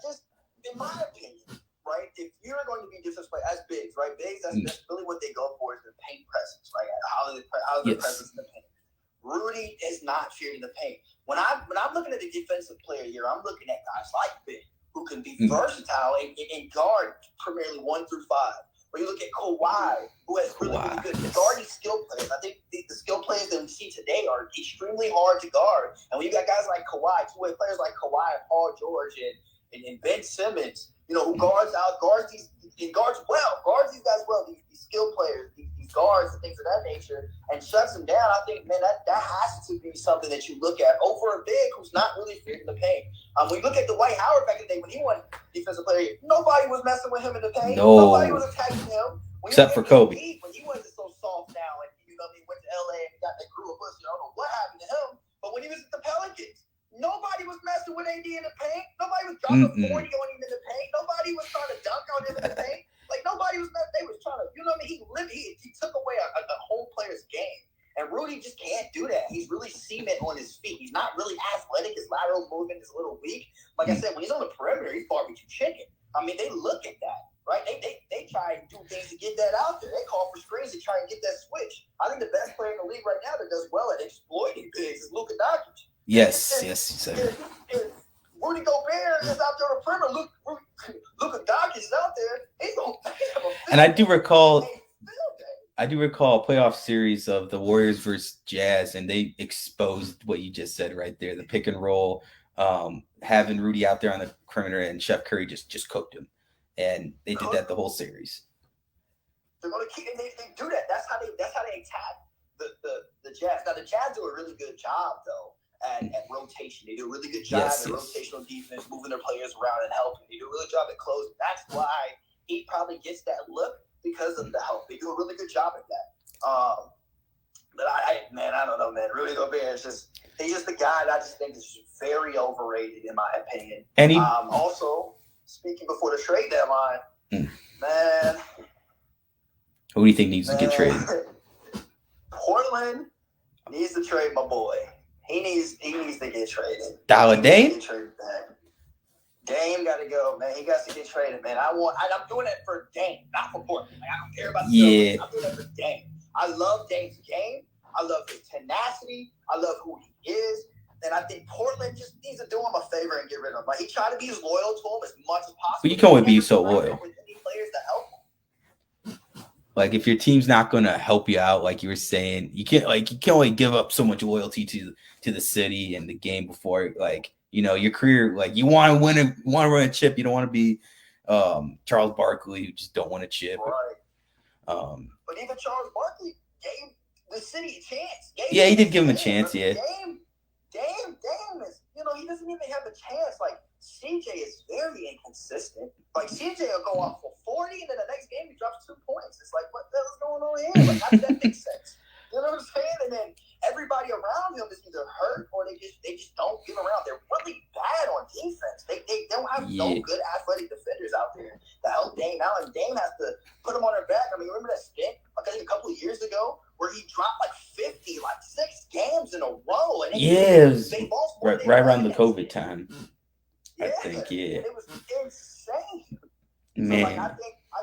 just, in my opinion, right? If you're going to be defensive play as bigs, right? Bigs, that's really what they go for is the paint presence, right? How's the presence in the paint? Rudy is not feared in the paint. When I'm looking at the defensive player here, I'm looking at guys like Big who can be versatile and guard primarily 1 through 5. When you look at Kawhi, who has really good guarding skill players, I think the skill players that we see today are extremely hard to guard. And when you got guys like Kawhi, two-way players like Kawhi, Paul George, and Ben Simmons, who guards these guys well, these skill players, these guards and things of that nature, and shuts them down. I think, man, that has to be something that you look at over a big who's not really fearing the paint. When you look at Dwight Howard back in the day when he won defensive player, nobody was messing with him in the paint. No. Nobody was attacking him. Except for Kobe. When he wasn't so soft now, and he went to LA and got that crew of pussy. I don't know what happened to him, but when he was at the Pelicans, nobody was messing with AD in the paint. Nobody was dropping 40 on him in the paint. Nobody was trying to dunk on him in the paint. Like nobody was. They was trying to. He took away a whole player's game. And Rudy just can't do that. He's really cement on his feet. He's not really athletic. His lateral movement is a little weak. Like I said, when he's on the perimeter, he's barbecue chicken. I mean, they look at that, right? They try and do things to get that out there. They call for screens to try and get that switch. I think the best player in the league right now that does well at exploiting bigs is Luka Doncic. Yes, you said it. If Rudy Gobert is out there on the perimeter, Luka Doncic is out there, he's going to have a And I do recall a playoff series of the Warriors versus Jazz, and they exposed what you just said right there, the pick and roll, having Rudy out there on the perimeter, and Steph Curry just cooked him. And they did that the whole series. They're going to keep, and they do that. That's how they attack the Jazz. Now, the Jazz do a really good job, though, at rotation. They do a really good job at rotational defense, moving their players around and helping. They do a really good job at closing. That's why he probably gets that look, because of the help. They do a really good job at that. But I don't know, man. Rudy Gobert is just He's just a guy that I just think is very overrated, in my opinion. And also, speaking before the trade deadline, man. Who do you think needs to get traded? Portland needs to trade my boy. He needs to get traded. Dame? Dame got to go, man. He got to get traded, man. I'm doing it for Dame, not for Portland. Like, I don't care about the I'm doing it for Dame. I love Dame's game. I love his tenacity. I love who he is. And I think Portland just needs to do him a favor and get rid of him. Like, he tried to be as loyal to him as much as possible. But you can only be so loyal. With any players to help him. Like, if your team's not going to help you out, like you were saying, you can't only give up so much loyalty to the city and the game before, like, you know, your career. Like, you want to run a chip. You don't want to be Charles Barkley, who just don't want a chip. Right. But even Charles Barkley gave the city a chance. He did give him a chance. Yeah. Dame is, you know, he doesn't even have a chance. Like, CJ is very inconsistent. Like, CJ will go off for 40, and then the next game he drops 2 points. It's like, what the hell is going on here? Like, how does that make sense? You know what I'm saying? And then everybody around him is either hurt or they just don't get around. They're really bad on defense. They don't have no good athletic defenders out there to help Dame out. And Dame has to put him on their back. I mean, remember that stint, I think a couple of years ago, where he dropped like 50, like 6 games in a row. And it was right around the COVID time. I think, And it was insane. Man. So, like, I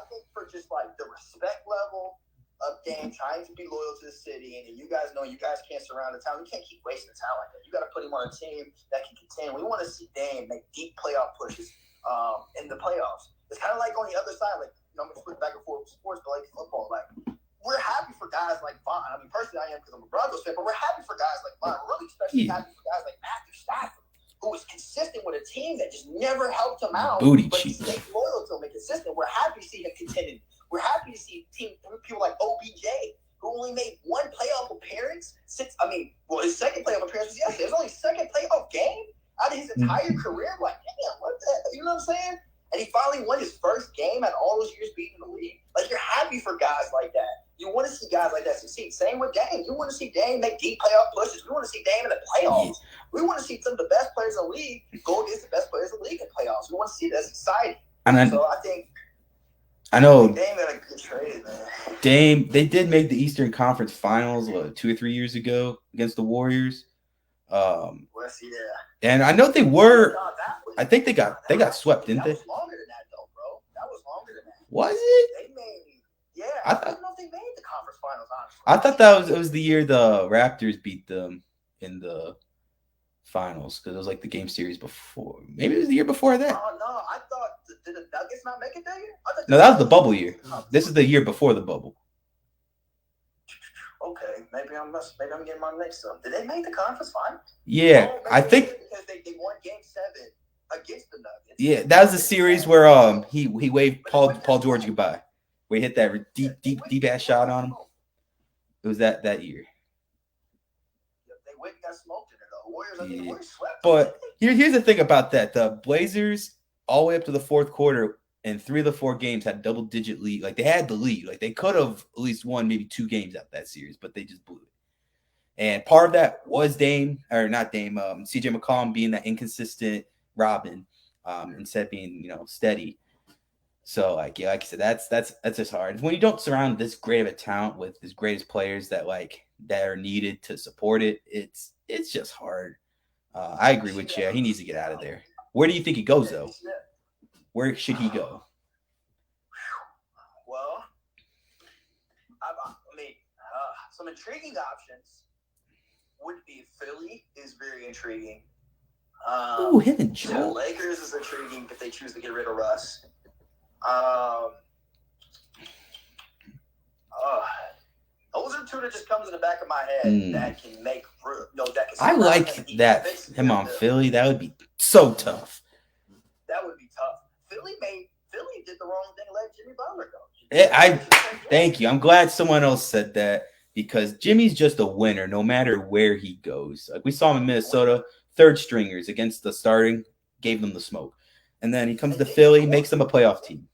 think for just like the respect level of Dame trying to be loyal to the city, and you guys know you guys can't surround the town. You can't keep wasting the talent like that. You got to put him on a team that can contend. We want to see Dame make deep playoff pushes in the playoffs. It's kind of like on the other side, like, you know, I'm going to flip back and forth with sports, but like football, like, we're happy for guys like Vaughn. I mean, personally, I am because I'm a Broncos fan, but we're happy for guys like Vaughn. We're really especially happy for guys like Matthew Stafford, who was consistent with a team that just never helped him out. But he stayed loyal to him and consistent. We're happy to see him contending. We're happy to see people like OBJ, who only made 1 playoff appearance since, his second playoff appearance was yesterday. It was only his second playoff game out of his entire career. I'm like, damn, what the hell? You know what I'm saying? And he finally won his first game out of all those years being in the league. Like, you're happy for guys like that. You want to see guys like that succeed. Same with Dame. You want to see Dame make deep playoff pushes. We want to see Dame in the playoffs. We want to see some of the best players in the league go against the best players in the league in playoffs. We want to see that. That's exciting. So I know Dame got a good trade, man. Dame, they did make the Eastern Conference Finals 2 or 3 years ago against the Warriors. And I know they were. I think they got swept, didn't they? That was longer than that, though, bro. That was longer than that. Was it? They made. Yeah, I don't know if they made the conference finals. Honestly, I thought it was the year the Raptors beat them in the finals, because it was like the game series before. Maybe it was the year before that. Oh no, I thought did the Nuggets not make it that year? No, that was the bubble year. This is the year before the bubble. Okay, maybe I'm getting my mixed up. Did they make the conference final? Yeah, I think because they won Game 7 against the Nuggets. Yeah, that was the series where he waved Paul George goodbye. We hit that deep ass shot on him. It was that year. They went and got smoked in it though. Warriors swept. But here's the thing about that: the Blazers all the way up to the fourth quarter, in 3 of the 4 games had double-digit lead. Like, they had the lead. Like, they could have at least won maybe 2 games out that series, but they just blew it. And part of that was CJ McCollum being that inconsistent Robin, instead of being, steady. So, like I said, that's just hard. When you don't surround this great of a talent with as great as players that are needed to support it, it's just hard. I agree with you. He needs to get out of there. Where do you think he goes, though? Where should he go? Well, some intriguing options would be Philly is very intriguing. Him and Joe. The Lakers is intriguing if they choose to get rid of Russ. Those are 2 that just comes in the back of my head that can make that can. I like that him on Philly. That would be so tough. That would be tough. Philly did the wrong thing, let Jimmy Butler go. Thank you. I'm glad someone else said that, because Jimmy's just a winner no matter where he goes. Like, we saw him in Minnesota, 3rd stringers against the starting, gave them the smoke. And then he comes to Philly, makes them a playoff team.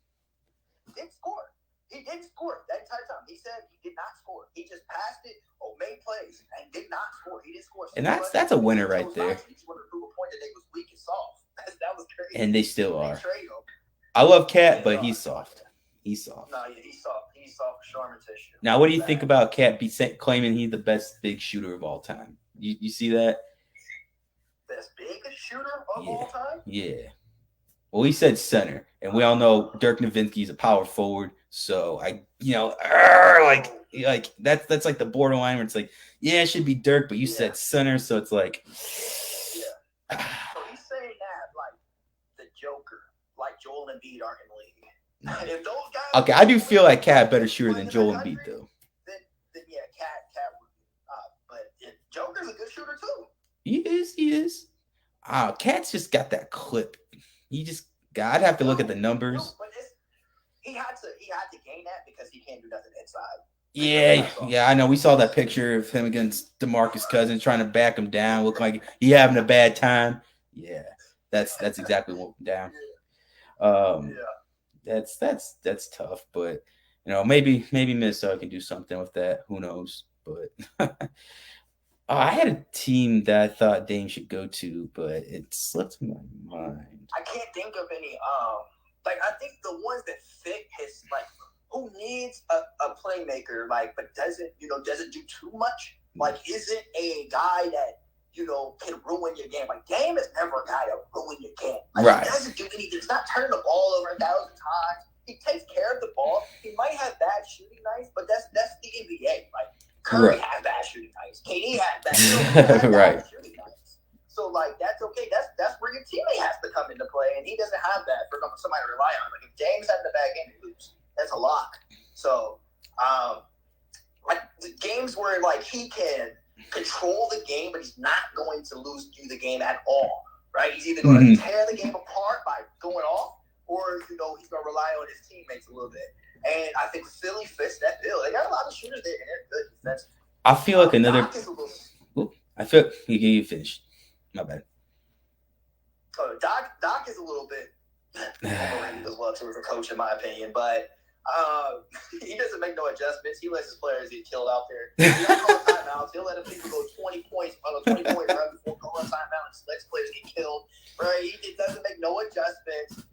He didn't score that entire time. He said he did not score. He just passed it or made plays and did not score. He didn't score And that's a winner right there. He just wanted to prove a point that they was weak and soft. That was crazy. And they still are. I love Cat, but he's soft. He's soft. No, yeah, he's soft. He's soft for Charmin tissue. Now, what do you think about Cat claiming he's the best big shooter of all time? You see that? Best big shooter of all time? Yeah. Well, he said center, and we all know Dirk Nowitzki's a power forward. So like that's like the borderline where it's like, yeah, it should be Dirk, but you said center, so it's like, So he's saying that like the Joker, like Joel Embiid aren't in the league. If those guys, okay, I do feel like Cat better shooter than Joel Embiid though. Then yeah, Cat would be. But Joker's a good shooter too. He is. Cat's just got that clip. I'd have to look at the numbers. No, but he had to gain that because he can't do nothing inside. Yeah, I know. We saw that picture of him against DeMarcus Cousins trying to back him down. Look like he having a bad time. Yeah, that's exactly what went down. That's tough, but maybe Minnesota can do something with that. Who knows? But I had a team that I thought Dame should go to, but it slipped my mind. I can't think of any. I think the ones that fit his who needs a playmaker but doesn't do too much. Isn't a guy that can ruin your game. Dame is never a guy that ruin your game. Right. He doesn't do anything. He's not turning the ball over 1,000 times. He takes care of the ball. He might have bad shooting nights, but that's the NBA. Curry had bad shooting nights. KD had bad shooting nights. So that's okay. That's where your teammate has to come into play, and he doesn't have that for somebody to rely on. If James had the bad game, he lose. That's a lock. So the games where he can control the game, but he's not going to lose you the game at all. Right? He's either going to tear the game apart by going off, or he's going to rely on his teammates a little bit. And I think Philly fits that bill. They got a lot of shooters there, and they're good defense. I feel like another. I feel you finished. My bad. Doc is a little bit overrated as well too as a coach, in my opinion. But he doesn't make no adjustments. He lets his players get killed out there. He doesn't call timeouts. He'll let people go 20 points on a 20-point run before calling timeout and lets players get killed. Right? He doesn't make no adjustments.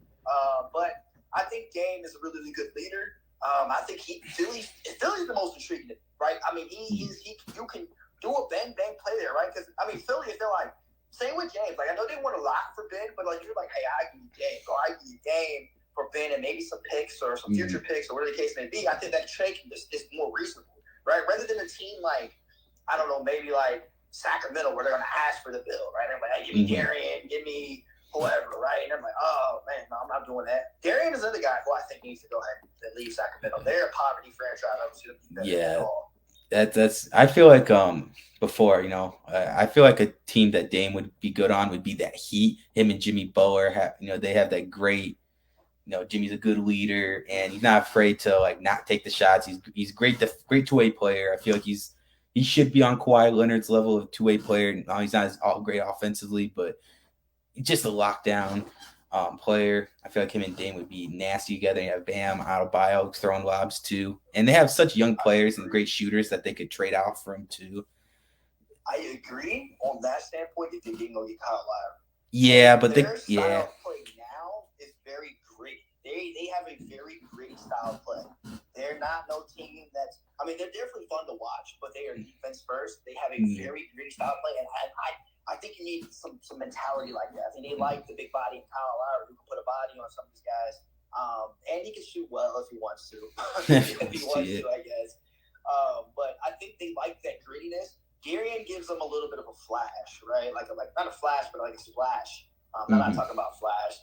But I think Dame is a really, really good leader. I think Philly's the most intriguing, right? I mean, you can do a bang play there, right? Because Philly is same with James. I know they want a lot for Ben, but you're hey, I give you James, or I give you Dame for Ben, and maybe some picks or some future picks or whatever the case may be. I think that trade is more reasonable, right? Rather than a team I don't know, maybe Sacramento, where they're going to ask for the bill, right? They're hey, give me Darian, give me whoever, right? And I'm oh man, no, I'm not doing that. Darian is another guy who I think needs to go ahead and leave Sacramento. They're a poverty franchise. I don't see them at all. That's. I feel like before I feel like a team that Dame would be good on would be that Heat. Him and Jimmy Butler have they have that great. Jimmy's a good leader, and he's not afraid to not take the shots. He's great two-way player. I feel like he should be on Kawhi Leonard's level of two-way player. No, he's not as great offensively, but just a lockdown player. I feel like him and Dame would be nasty together. You have Bam, Adebayo throwing lobs too, and they have such young players and great shooters that they could trade out from too. I agree on that standpoint. If they didn't go get Kyle Lowry, yeah, but their style of play now is very gritty. They have a very gritty style of play. They're not no team that's. They're definitely fun to watch, but they are defense first. They have a very gritty style of play, and I think you need some mentality like that. They like the big body of Kyle Lowry who can put a body on some of these guys. And he can shoot well if he wants to. if he wants to, I guess. But I think they like that grittiness. Darian gives them a little bit of a flash, right? Not a flash, but a splash. I'm not talking about flash,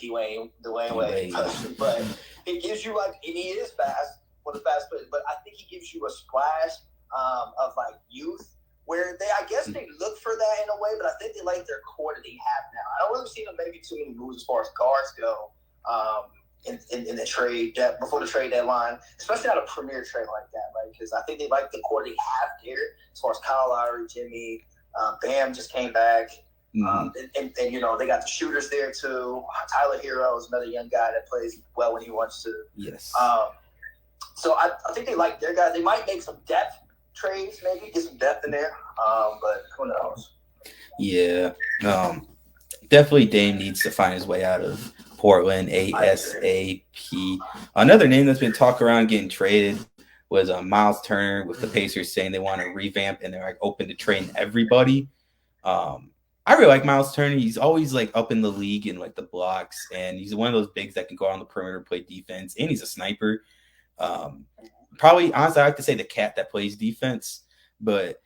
Dwayne Wade. But it gives you and he is fast, one of the fast players. But I think he gives you a splash of youth. Where I guess they look for that in a way, but I think they like their core that they have now. I don't really see them maybe too many moves as far as guards go in the trade before the trade deadline, especially not a premier trade like that, right? Because I think they like the core they have there as far as Kyle Lowry, Jimmy, Bam just came back, and they got the shooters there too. Tyler Hero is another young guy that plays well when he wants to. Yes. So I think they like their guys. They might make some depth trades, maybe get some depth in there. But who knows? Yeah. Definitely Dame needs to find his way out of Portland ASAP. Another name that's been talked around getting traded was Miles Turner, with the Pacers saying they want to revamp and they're like open to trading everybody. I really like Miles Turner. He's always like up in the league in like the blocks, and he's one of those bigs that can go on the perimeter, play defense, and he's a sniper. Probably, honestly, I like to say the cat that plays defense, but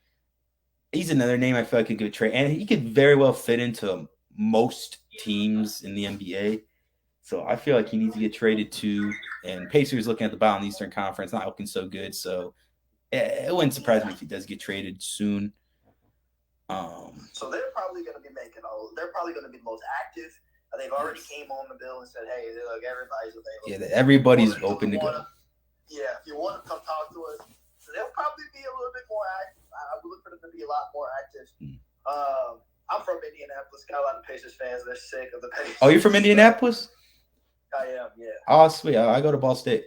he's another name I feel like could give a trade, and he could very well fit into most teams in the NBA. So I feel like he needs to get traded too. And Pacers looking at the bottom of the Eastern Conference, not looking so good. So it wouldn't surprise me if he does get traded soon. So they're probably going to be they're probably going to be the most active. They've already came on the bill and said, hey, look, everybody's available. Yeah, everybody's open to go. Yeah, if you want to come talk to us, so they'll probably be a little bit more active. I would look for them to be a lot more active. I'm from Indianapolis. Got a lot of Pacers fans. They're sick of the Pacers. Oh, you're from Indianapolis? I am, yeah. Oh, sweet. I go to Ball State.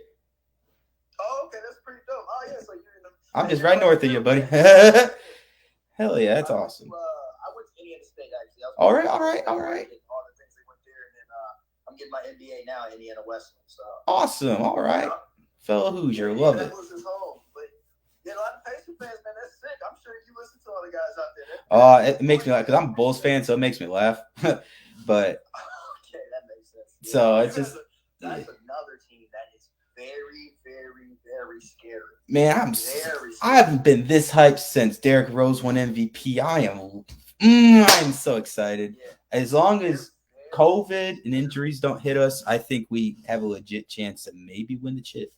Oh, okay. That's pretty dope. Oh, yeah. So you're in the. I'm just right north of you, buddy. Hell yeah, that's awesome. I went to Indiana State, actually. All right. All the things they went there, and then I'm getting my MBA now at Indiana Wesleyan. So. Awesome. All right. Fellow Hoosier. Love it. Was his home. But, yeah, a lot of Pacers fans, man, that's sick. I'm sure you listen to all the guys out there. It makes me laugh because I'm a Bulls fan, so it makes me laugh. But okay, that makes sense. Yeah. So it's just that's another team that is very, very, very scary. Man, I haven't been this hyped since Derrick Rose won MVP. I'm so excited. Yeah. As long as COVID and injuries don't hit us, I think we have a legit chance to maybe win the chip.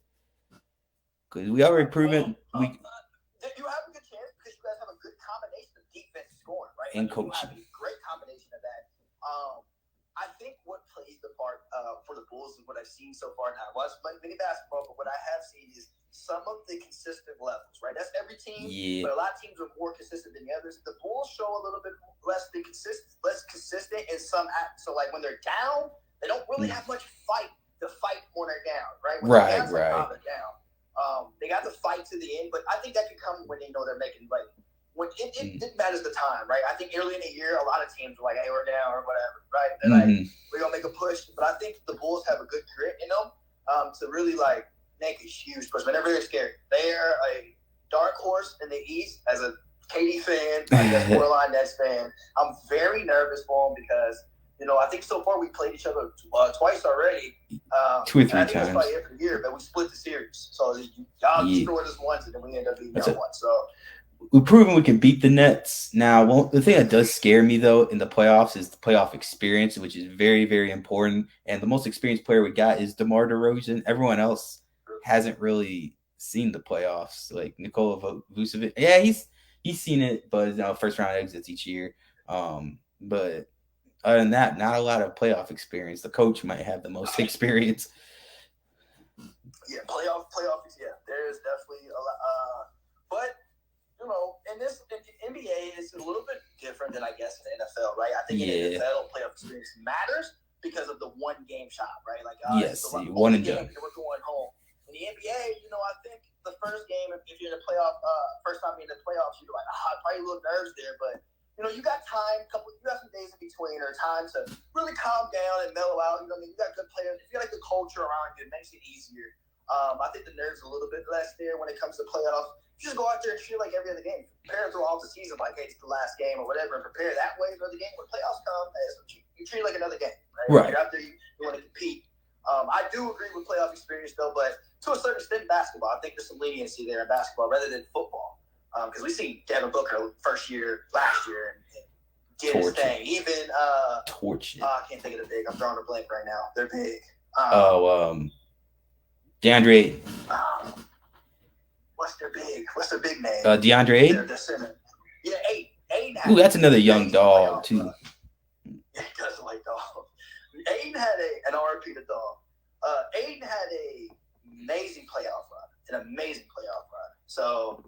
Because we already proven you have a good chance because you guys have a good combination of defense scoring, right? And coaching. You have a great combination of that. I think what plays the part for the Bulls is what I've seen so far now. Well, I was playing mini basketball, but what I have seen is some of the consistent levels, right? That's every team, but a lot of teams are more consistent than the others. The Bulls show a little bit less consistent in some acts. So, like, when they're down, they don't really have much fight to fight when they're down, right? When they're down. They got to fight to the end, but I think that can come when they know they're making, like, when it matters the time, right? I think early in the year, a lot of teams were like, hey, we're down or whatever, right? They're like, we're going to make a push. But I think the Bulls have a good grit in them to really, like, make a huge push. But they're very scary. They are a dark horse in the East. As a KD fan, as a borderline Nets fan, I'm very nervous for them because, I think so far we played each other twice already. 2 or 3 times. I think it's probably every year, but we split the series. So y'all destroyed us once, and then we end up beating y'all once. So we've proven we can beat the Nets. Now, the thing that does scare me, though, in the playoffs is the playoff experience, which is very, very important. And the most experienced player we got is DeMar DeRozan. Everyone else hasn't really seen the playoffs, like Nikola Vucevic. Yeah, he's seen it, but first-round exits each year. But other than that, not a lot of playoff experience. The coach might have the most experience. Yeah, playoff. Yeah, there is definitely a lot. But in the NBA is a little bit different than I guess in the NFL, right? I think in the NFL, playoff experience matters because of the one game shot, right? Like one and done. We're going home. In the NBA, I think the first game, if you're in the playoff, first time you're in the playoffs, you're like, probably a little nerves there, but you got time, you got some days in between, or time to really calm down and mellow out. You got good players. If you got like the culture around you, it makes it easier. I think the nerves are a little bit less there when it comes to playoffs. You just go out there and treat like every other game. Prepare throughout the season, like, hey, it's the last game or whatever, and prepare that way for the game. When playoffs come, you treat it like another game, right? You're out there, you want to compete. I do agree with playoff experience, though, but to a certain extent in basketball, I think there's some leniency there in basketball rather than football. Because we see Devin Booker last year and get his thing. Even torch. I can't think of the big. I'm drawing a blank right now. They're big. DeAndre. What's their big name? DeAndre Ayton. They're center. Yeah, Ayton. Ooh, that's another young dog too. Yeah, he doesn't like dogs. Ayton had an RP to dog. Ayton had an amazing playoff run. So.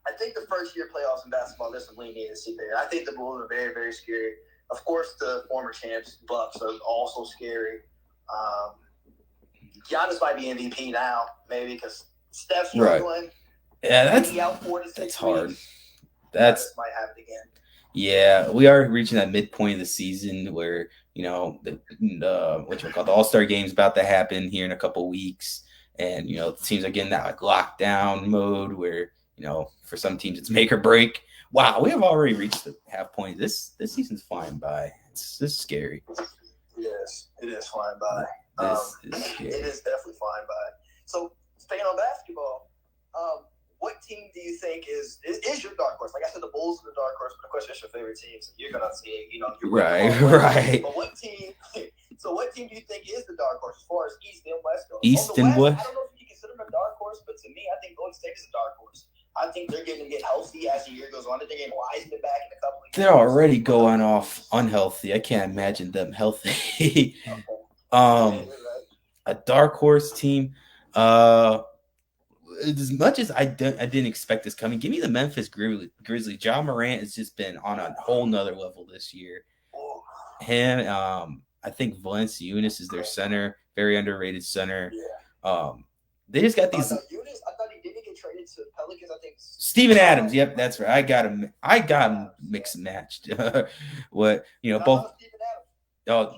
I think the first year playoffs in basketball, there's some leniency there. I think the Bulls are very, very scary. Of course, the former champs, Bucks, are also scary. Giannis might be MVP now, maybe, because Steph's struggling. Yeah, that's hard. That's might happen again. Yeah, we are reaching that midpoint of the season where the what you call the All-Star game's about to happen here in a couple weeks, and the teams are getting that like lockdown mode where for some teams it's make or break. Wow, we have already reached the half point. This season's flying by. This is scary. Yes, it is flying by. This is scary. It is definitely flying by. So staying on basketball, what team do you think is your dark horse? Like I said, the Bulls are the dark horse, but of course, it's your favorite team, so you're gonna see, right. But what team? So what team do you think is the dark horse as far as East and West goes? East and West. I don't know if you consider them a dark horse, but to me, I think Golden State is a dark horse. I think they're going to get healthy as the year goes on. They're getting Wiseman back in a couple of years. They're already going off unhealthy. I can't imagine them healthy. A dark horse team. As much as I didn't expect this coming, give me the Memphis Grizzlies. Ja Morant has just been on a whole nother level this year. Him, I think Valanciunas is their center, very underrated center. Yeah. They just got these. I thought he didn't get traded to Pelicans. I think Steven Adams. Yep, that's right. I got him mixed and matched. What both. Steven Adams. Oh,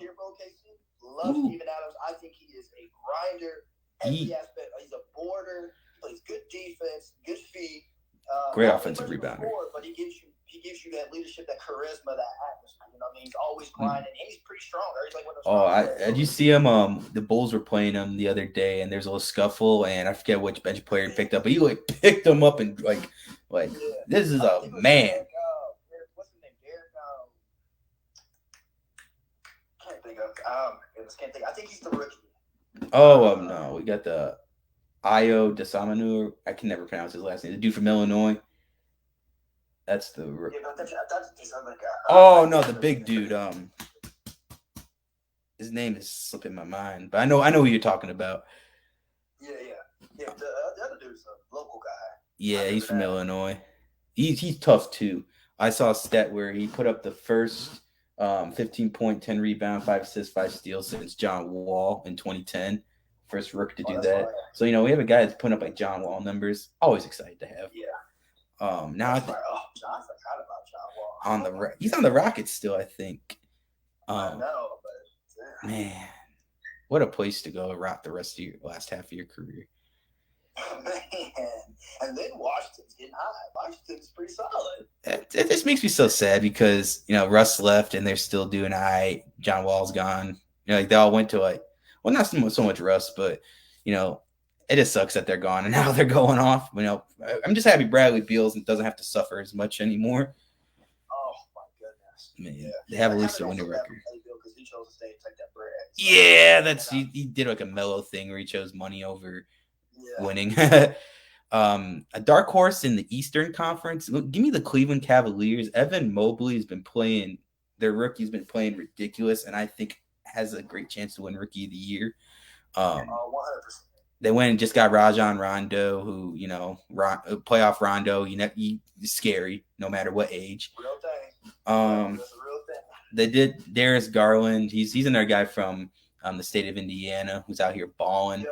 love Steven Adams. I think he is a grinder. Every aspect. He's a boarder. Plays good defense, good feet. Great offensive rebounder. But he gives you that leadership, that charisma, that atmosphere. You know what I mean? He's always grinding, and he's pretty strong. He's like one of those did you see him? The Bulls were playing him the other day, and there's a little scuffle, and I forget which bench player picked up, but he picked him up and this is a man. What's his name? Derek. Can't think. I think he's the rookie. No, we got the Ayo Dosunmu. I can never pronounce his last name. The dude from Illinois. That's the. Yeah, that's the other guy. Oh no, the big dude. His name is slipping my mind, but I know who you're talking about. Yeah. The other dude's a local guy. Yeah, he's from Illinois. He's tough too. I saw a stat where he put up the first 15-point, 10 rebound, 5 assists, 5 steals since John Wall in 2010. First rookie to do that. Fire. So we have a guy that's putting up like John Wall numbers. Always excited to have. Yeah. Now I forgot about John Wall. He's on the Rockets still, I think. I know, but man, what a place to go rock the rest of your last half of your career. Man, and then Washington's getting high. Washington's pretty solid. It just makes me so sad because Russ left and they're still doing all right. John Wall's gone. They all went to not so much Russ, but it just sucks that they're gone and now they're going off. I'm just happy Bradley Beal doesn't have to suffer as much anymore. Oh my goodness! Man, they have at least a winning record. Because he chose to stay and take that bread. Yeah, he did like a mellow thing where he chose money over winning. A dark horse in the Eastern Conference. Give me the Cleveland Cavaliers. Evan Mobley has been playing. Their rookie's been playing ridiculous, and I think has a great chance to win Rookie of the Year. 100%. They went and just got Rajon Rondo, who playoff Rondo. He's scary no matter what age. Real thing. That's a real thing. They did Darius Garland. He's another guy from the state of Indiana who's out here balling. Yep.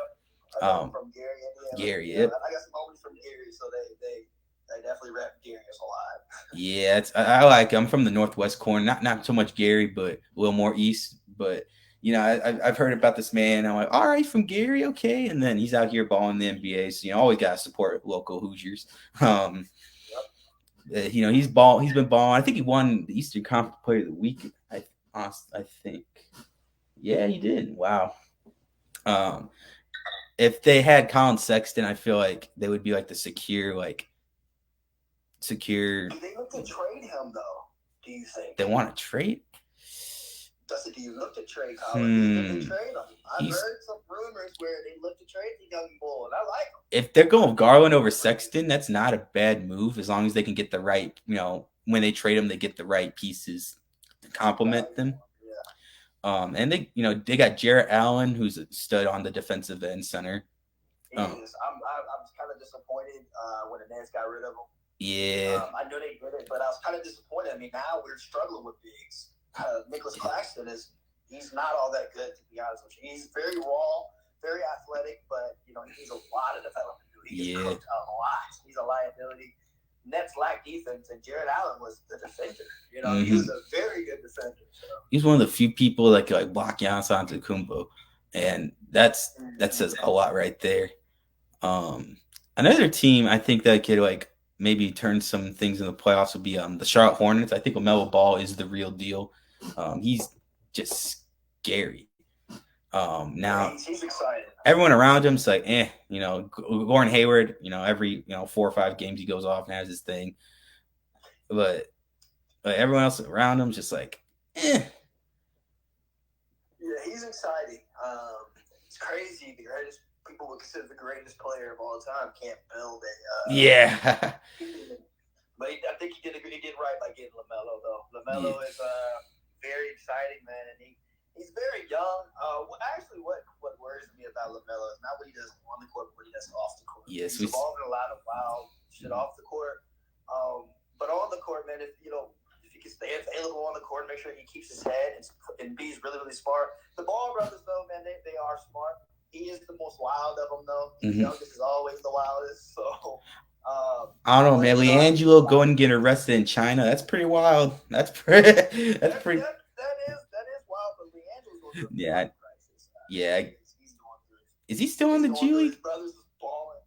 From Gary, Indiana. Gary, yep. I got some homies from Gary, so they definitely rep Gary a lot. Yeah, I like. I'm from the northwest corner, not so much Gary, but a little more east. But I've heard about this man. I'm like, all right, from Gary, okay. And then he's out here balling the NBA. So always gotta support local Hoosiers. He's been balling. I think he won the Eastern Conference Player of the Week. I think. Yeah, he did. Wow. If they had Colin Sexton, I feel like they would be like the secure. Do they look to trade him though? Do you think they want to trade? Do you look to trade Colin? Do you look to trade him? I've heard some rumors where they look to trade the young bull, and I like him. If they're going Garland over Sexton, that's not a bad move as long as they can get the right. When they trade them, they get the right pieces to complement them. And they got Jarrett Allen, who's a stud on the defensive end center. He is. I'm kind of disappointed when the Nets got rid of him. Yeah. I know they did it, but I was kind of disappointed. I mean, now we're struggling with bigs. Nicholas Claxton he's not all that good, to be honest with you. He's very raw, very athletic, but he needs a lot of development to do He gets cooked a lot. He's a liability. Nets lack defense, and Jared Allen was the defender. He was a very good defender. So. He's one of the few people that can block Giannis Antetokounmpo, and that says a lot right there. Another team I think that could maybe turn some things in the playoffs would be the Charlotte Hornets. I think LaMelo Ball is the real deal. He's just scary. Now he's excited. Everyone around him's like, Gordon Hayward, every 4 or 5 games he goes off and has his thing. But everyone else around him just Yeah, he's exciting. It's crazy. The greatest people would consider the greatest player of all time can't build a yeah. But I think he did right by getting LaMelo though. LaMelo is very exciting, man, and he's very young. Actually, what worries me about LaMelo is not what he does on the court, but what he does off the court. Yes, he's involved in a lot of wild shit off the court. But on the court, man, if he can stay available on the court, make sure he keeps his head and be really, really smart. The Ball brothers, though, man, they are smart. He is the most wild of them, though. The youngest is always the wildest. So I don't know, man. LiAngelo going and getting arrested in China. That's pretty wild. That's pretty. That is wild, but LiAngelo's going through a crisis. He's going through it. Is he still in the G League? His brothers is balling.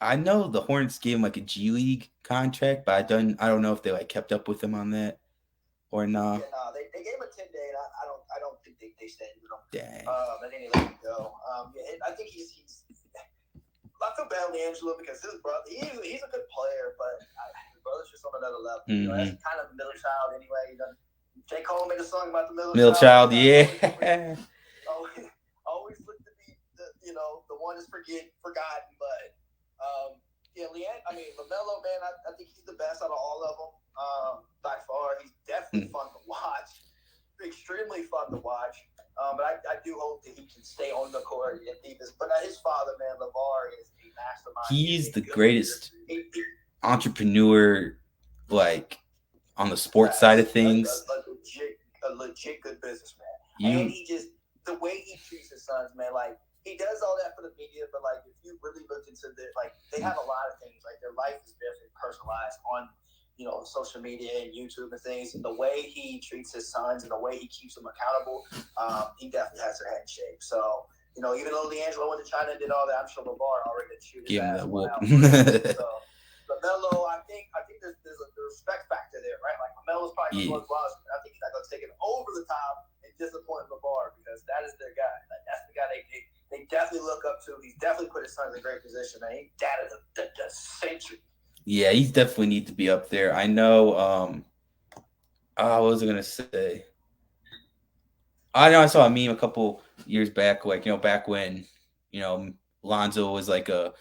I know the Hornets gave him a G League contract, but I don't know if they kept up with him on that or not. Yeah, no, they gave him a 10-day, and I don't think they stayed with him. Dang. And then he let him go. I think he's. I feel bad LiAngelo because his brother, he's a good player, but his brother's just on another level. That's kind of a middle child anyway. J. Cole made a song about the middle child. Yeah. Always look to be the one that's forgotten, but LaMelo, man, I think he's the best out of all of them by far. He's definitely fun to watch, extremely fun to watch. But I do hope that he can stay on the court and be this. But his father, man, LeVar, is a mastermind. He's the greatest entrepreneur, on the sports side of things. A legit good businessman. And he just, the way he treats his sons, man, he does all that for the media, but if you really look into they have a lot of things. Their life is definitely personalized on social media and YouTube and things. And the way he treats his sons and the way he keeps them accountable, he definitely has their head in shape. So, even though LiAngelo went to China and did all that, I'm sure LeVar already did shoot his ass. So, LaMelo, I think there's a respect factor there, right? LaMelo's probably one of the wildest. I think he's not going to take it over the top and disappoint LeVar because that is their guy. That's the guy they definitely look up to. He's definitely put his son in a great position, man. He dad of the century. Yeah, he definitely need to be up there. I know. What was I gonna say? I know I saw a meme a couple years back, back when Lonzo was a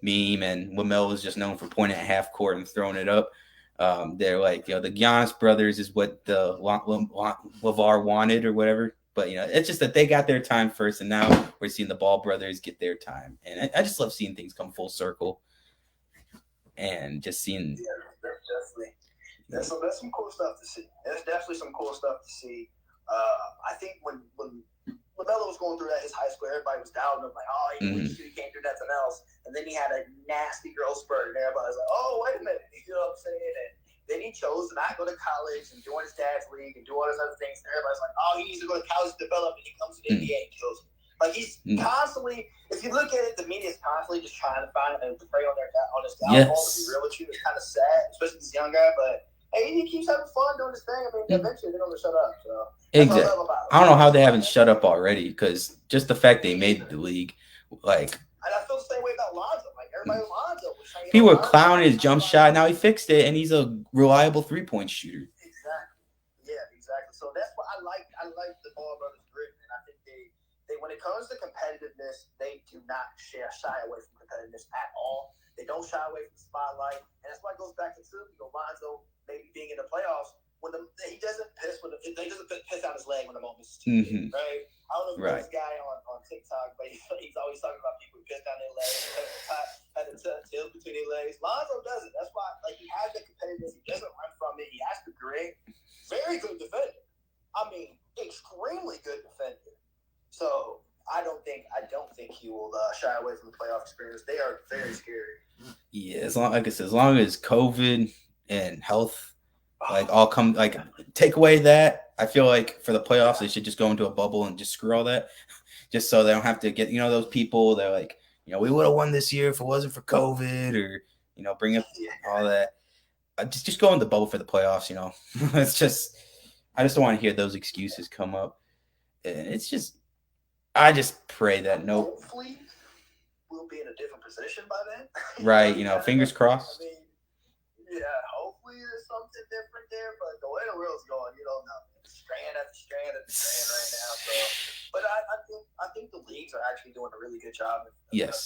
meme and LaMelo was just known for pointing at half court and throwing it up. They're the Giannis brothers is what the LeVar wanted or whatever. But it's just that they got their time first, and now we're seeing the Ball brothers get their time, and I just love seeing things come full circle. And just seeing, definitely. That's some cool stuff to see. There's definitely some cool stuff to see. I think when LaMelo was going through that his high school, everybody was doubting him, he can't do nothing else. And then he had a nasty growth spurt, and everybody was like, oh, wait a minute, you know what I'm saying? And then he chose to not go to college and join his dad's league and do all these other things. And everybody's like, oh, he needs to go to college to develop, and he comes to the NBA and kills him. He's constantly, if you look at it, the media is constantly just trying to find and prey on his downfall. To be real with you, it's kind of sad, especially this young guy. But hey, he keeps having fun doing his thing. Eventually they're going to shut up. So exactly. I don't know how they haven't shut up already, because just the fact they made the league, And I feel the same way about Lonzo. Everybody Lonzo was saying, people were clowning his jump shot. Now he fixed it, and he's a reliable 3-point shooter. Exactly. Yeah, exactly. So that's what I like the Ball brothers grit, and I think they when it comes to competitiveness, they do not shy away from competitiveness at all. They don't shy away from the spotlight, and that's why it goes back to Lonzo maybe being in the playoffs when he doesn't piss out his leg when the moment's too big, right? I don't know if there's this guy on TikTok, but he's always talking about people who piss down their legs, had the tails between their legs. Lonzo doesn't. That's why he has the competitiveness. He doesn't run from it. He has the grit. Very good defender. Extremely good defender. So I don't think he will shy away from the playoff experience. They are as long like I said, as long as COVID and health all come take away that, I feel like for the playoffs they should just go into a bubble and just screw all that, just so they don't have to get those people. They're like, we would have won this year if it wasn't for COVID, or bring up all that. Just go in the bubble for the playoffs. It's just I just don't want to hear those excuses come up. And it's just I just pray that hopefully we'll be in a different position by then. Right, fingers crossed. I mean, hopefully there's something different there, but the way the world's going, you don't know. Strand after strand after strand right now. So, but I think the leagues are actually doing a really good job of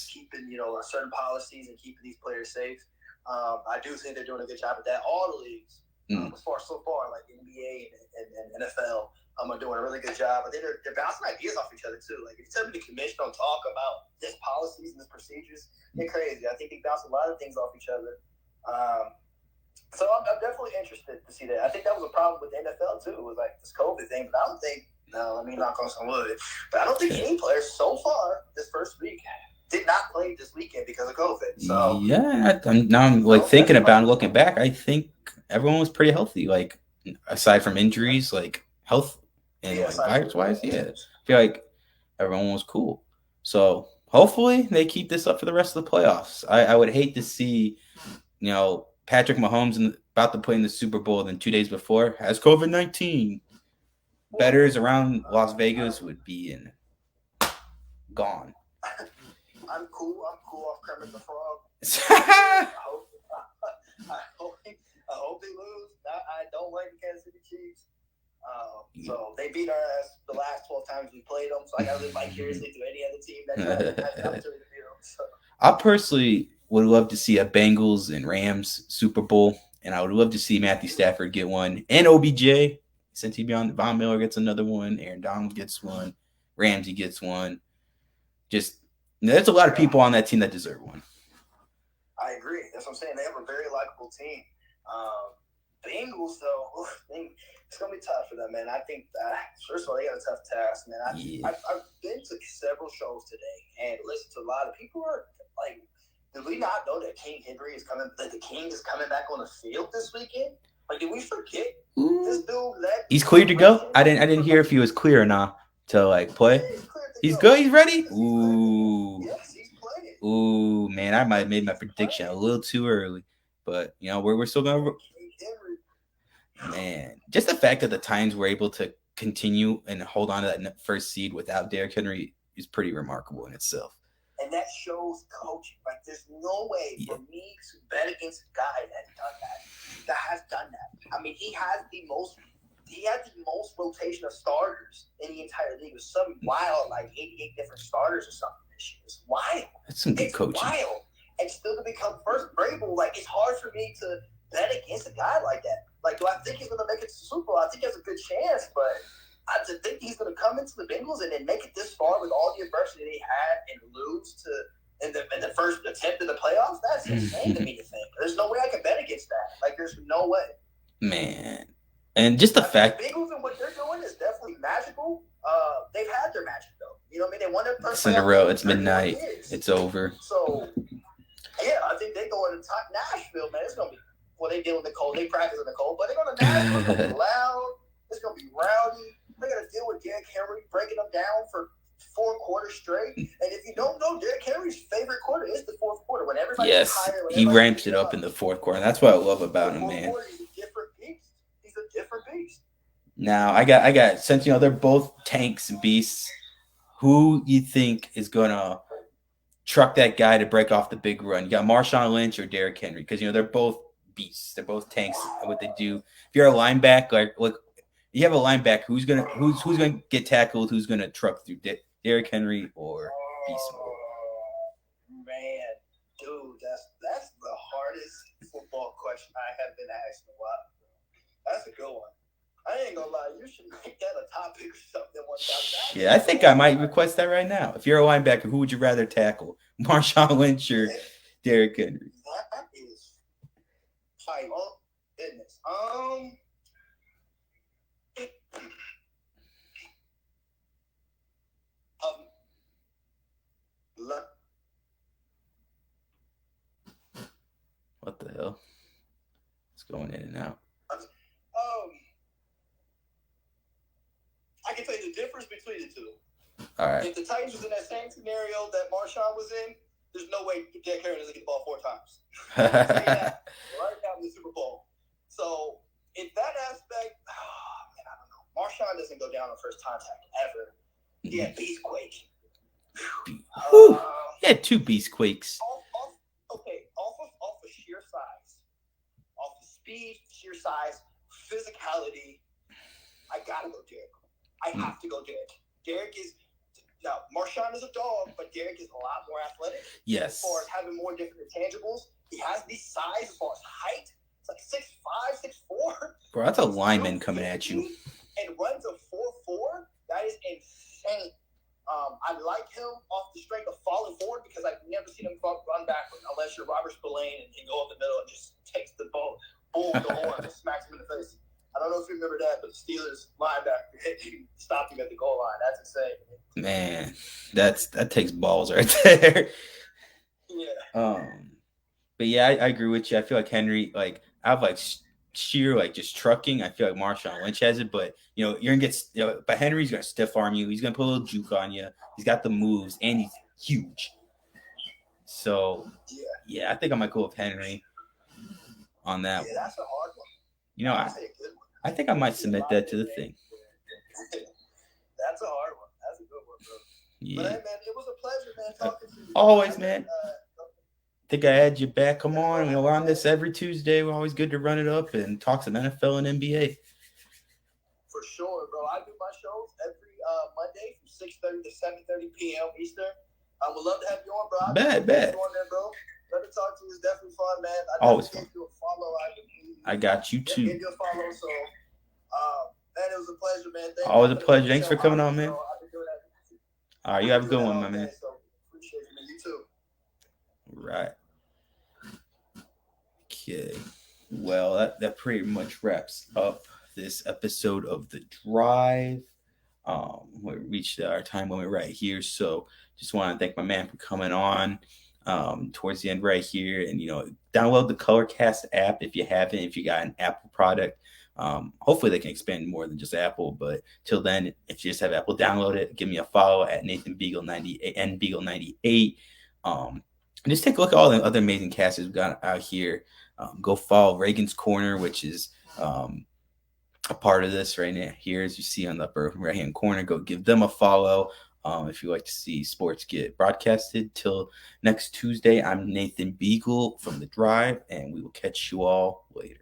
keeping certain policies and keeping these players safe. I do think they're doing a good job at that. All the leagues, so far, like NBA and NFL, are doing a really good job. I think they're bouncing ideas off each other too. Like if you tell me the commission don't talk about this policies and this procedures, they're crazy. I think they bounce a lot of things off each other. So I'm definitely interested to see that. I think that was a problem with the NFL too. It was like this COVID thing, but I don't think. No, let me knock on some wood. But I don't think any players so far this first week did not play this weekend because of COVID. So I'm thinking about it, looking back. I think everyone was pretty healthy. Like aside from injuries, like health and virus wise, I feel like everyone was cool. So hopefully they keep this up for the rest of the playoffs. I would hate to see, Patrick Mahomes about to play in the Super Bowl, then 2 days before has COVID-19. Bettors around Las Vegas would be gone. I'm cool off Kermit the Frog. I hope they lose. I don't like the Kansas City Chiefs. So they beat our ass the last 12 times we played them. So I got to live vicariously through any other team that has the opportunity to beat them. So. I personally would love to see a Bengals and Rams Super Bowl, and I would love to see Matthew Stafford get one, and OBJ, since Von Miller gets another one, Aaron Donald gets one, Ramsey gets one. Just there's a lot of people on that team that deserve one. I agree. That's what I'm saying. They have a very likable team. Bengals, though, it's going to be tough for them, man. I think, first of all, they got a tough task, man. I've been to several shows today and listened to a lot of people are like, did we not know that King Henry is coming, that the King is coming back on the field this weekend? Like, did we forget this dude? He's cleared to go? I didn't hear if he was clear or not to, play. Yeah, he's good? He's ready? Ooh. Yes, he's playing. Ooh, man, I might have made my prediction a little too early. But, we're still going to... Man, just the fact that the Titans were able to continue and hold on to that first seed without Derrick Henry is pretty remarkable in itself. And that shows coaching. Like, there's no way for me to bet against a guy that has done that. I mean, he had the most rotation of starters in the entire league. It was some wild, 88 different starters or something this year. It's wild. That's some good coaching. Wild. And still to become first Vrabel, it's hard for me to bet against a guy like that. Do I think he's going to make it to the Super Bowl? I think he has a good chance, but I just think he's going to come into the Bengals and then make it this far with all the adversity they had and lose in the first attempt of the playoffs. That's insane to me to think. There's no way I can bet against that. There's no way. Man. And just the fact the Bengals and what they're doing is definitely magical. They've had their magic, though. You know what I mean? They won their first Cinderella. It's midnight. It's over. So, yeah, I think they go in Nashville, man. It's going to be. Well, they deal with the cold. They practice in the cold, but they're going to Nashville. It's going to be loud. It's going to be rowdy. They're going to deal with Derrick Henry breaking them down for 4 quarters straight. And if you don't know, Derrick Henry's favorite quarter is the fourth quarter. When everybody's tired. He ramps it up in the fourth quarter. That's what I love about him, man. He's a different beast. He's a different beast. Now, I got since they're both tanks and beasts, who you think is going to truck that guy to break off the big run? You got Marshawn Lynch or Derrick Henry? Because they're both beasts. They're both tanks at what they do. If you're a linebacker, you have a linebacker who's gonna get tackled, who's gonna truck through Derrick Henry or Beast Mode? Man, dude, that's the hardest football question I have been asked in a while. That's a good one. I ain't gonna lie, you should make that a topic or something one time. Yeah, I think I might request that right now. If you're a linebacker, who would you rather tackle, Marshawn Lynch or Derrick Henry? That is tight. Oh goodness. It's going in and out. I can tell you the difference between the two. All right. If the Titans was in that same scenario that Marshawn was in, there's no way Derrick Henry doesn't get the ball 4 times. Right now in the Super Bowl. So, in that aspect, man, I don't know. Marshawn doesn't go down on first contact ever. He had Beastquake. He had 2 Beastquakes. Off of sheer size, off of speed, sheer size, physicality, I gotta go Derrick. I have to go Derrick. Derrick is now Marshawn is a dog, but Derrick is a lot more athletic. Yes. As far as having more different intangibles, he has the size as far as height. It's like 6'5", 6'4". Bro, that's a lineman coming at you. And runs a 4.4. That is insane. I like him off the strength of falling forward because I've never seen him run backward unless you're Robert Spillane and go up the middle and just takes the ball, the horn, and smacks him in the face. I don't know if you remember that, but the Steelers linebacker stopped him at the goal line. That's insane. Man, that takes balls right there. Yeah. But yeah, I agree with you. I feel like Henry, like I have like sheer like just trucking. I feel like Marshawn Lynch has it, but you're gonna get. But Henry's gonna stiff arm you. He's gonna put a little juke on you. He's got the moves, and he's huge. So yeah, I think I might go with Henry on that. Yeah, that's a hard one. I think I might submit that to the thing. That's a hard one. That's a good one, bro. Yeah. But hey, man, it was a pleasure, man, talking to you. Always, man. I think I had you back. Come on. We're on this every Tuesday. We're always good to run it up and talk some NFL and NBA. For sure, bro. I do my shows every Monday from 6:30 to 7:30 p.m. Eastern. I would love to have you on, bro. Bet. You on there, bro. Let me talk to you. It's definitely fun, man. Always fun. You a follow. I got you too. Give you a follow. So, man, it was a pleasure, man. Always a pleasure. Thanks for coming on, man. All right, you have a good one, my man. So appreciate you, man. You too. Right. Okay. Well, that pretty much wraps up this episode of The Drive. We reached our time limit right here, so just want to thank my man for coming on towards the end right here. And download the Colorcast app if you haven't. If you got an Apple product, hopefully they can expand more than just Apple. But till then, if you just have Apple, download it. Give me a follow at Nathan Beagle 98 and Beagle 98. And just take a look at all the other amazing casts we've got out here. Go follow Reagan's Corner, which is a part of this right now here, as you see on the upper right-hand corner. Go give them a follow if you like to see sports get broadcasted. Till next Tuesday, I'm Nathan Beagle from The Drive, and we will catch you all later.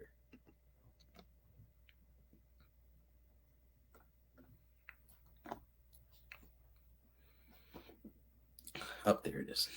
Up there it is.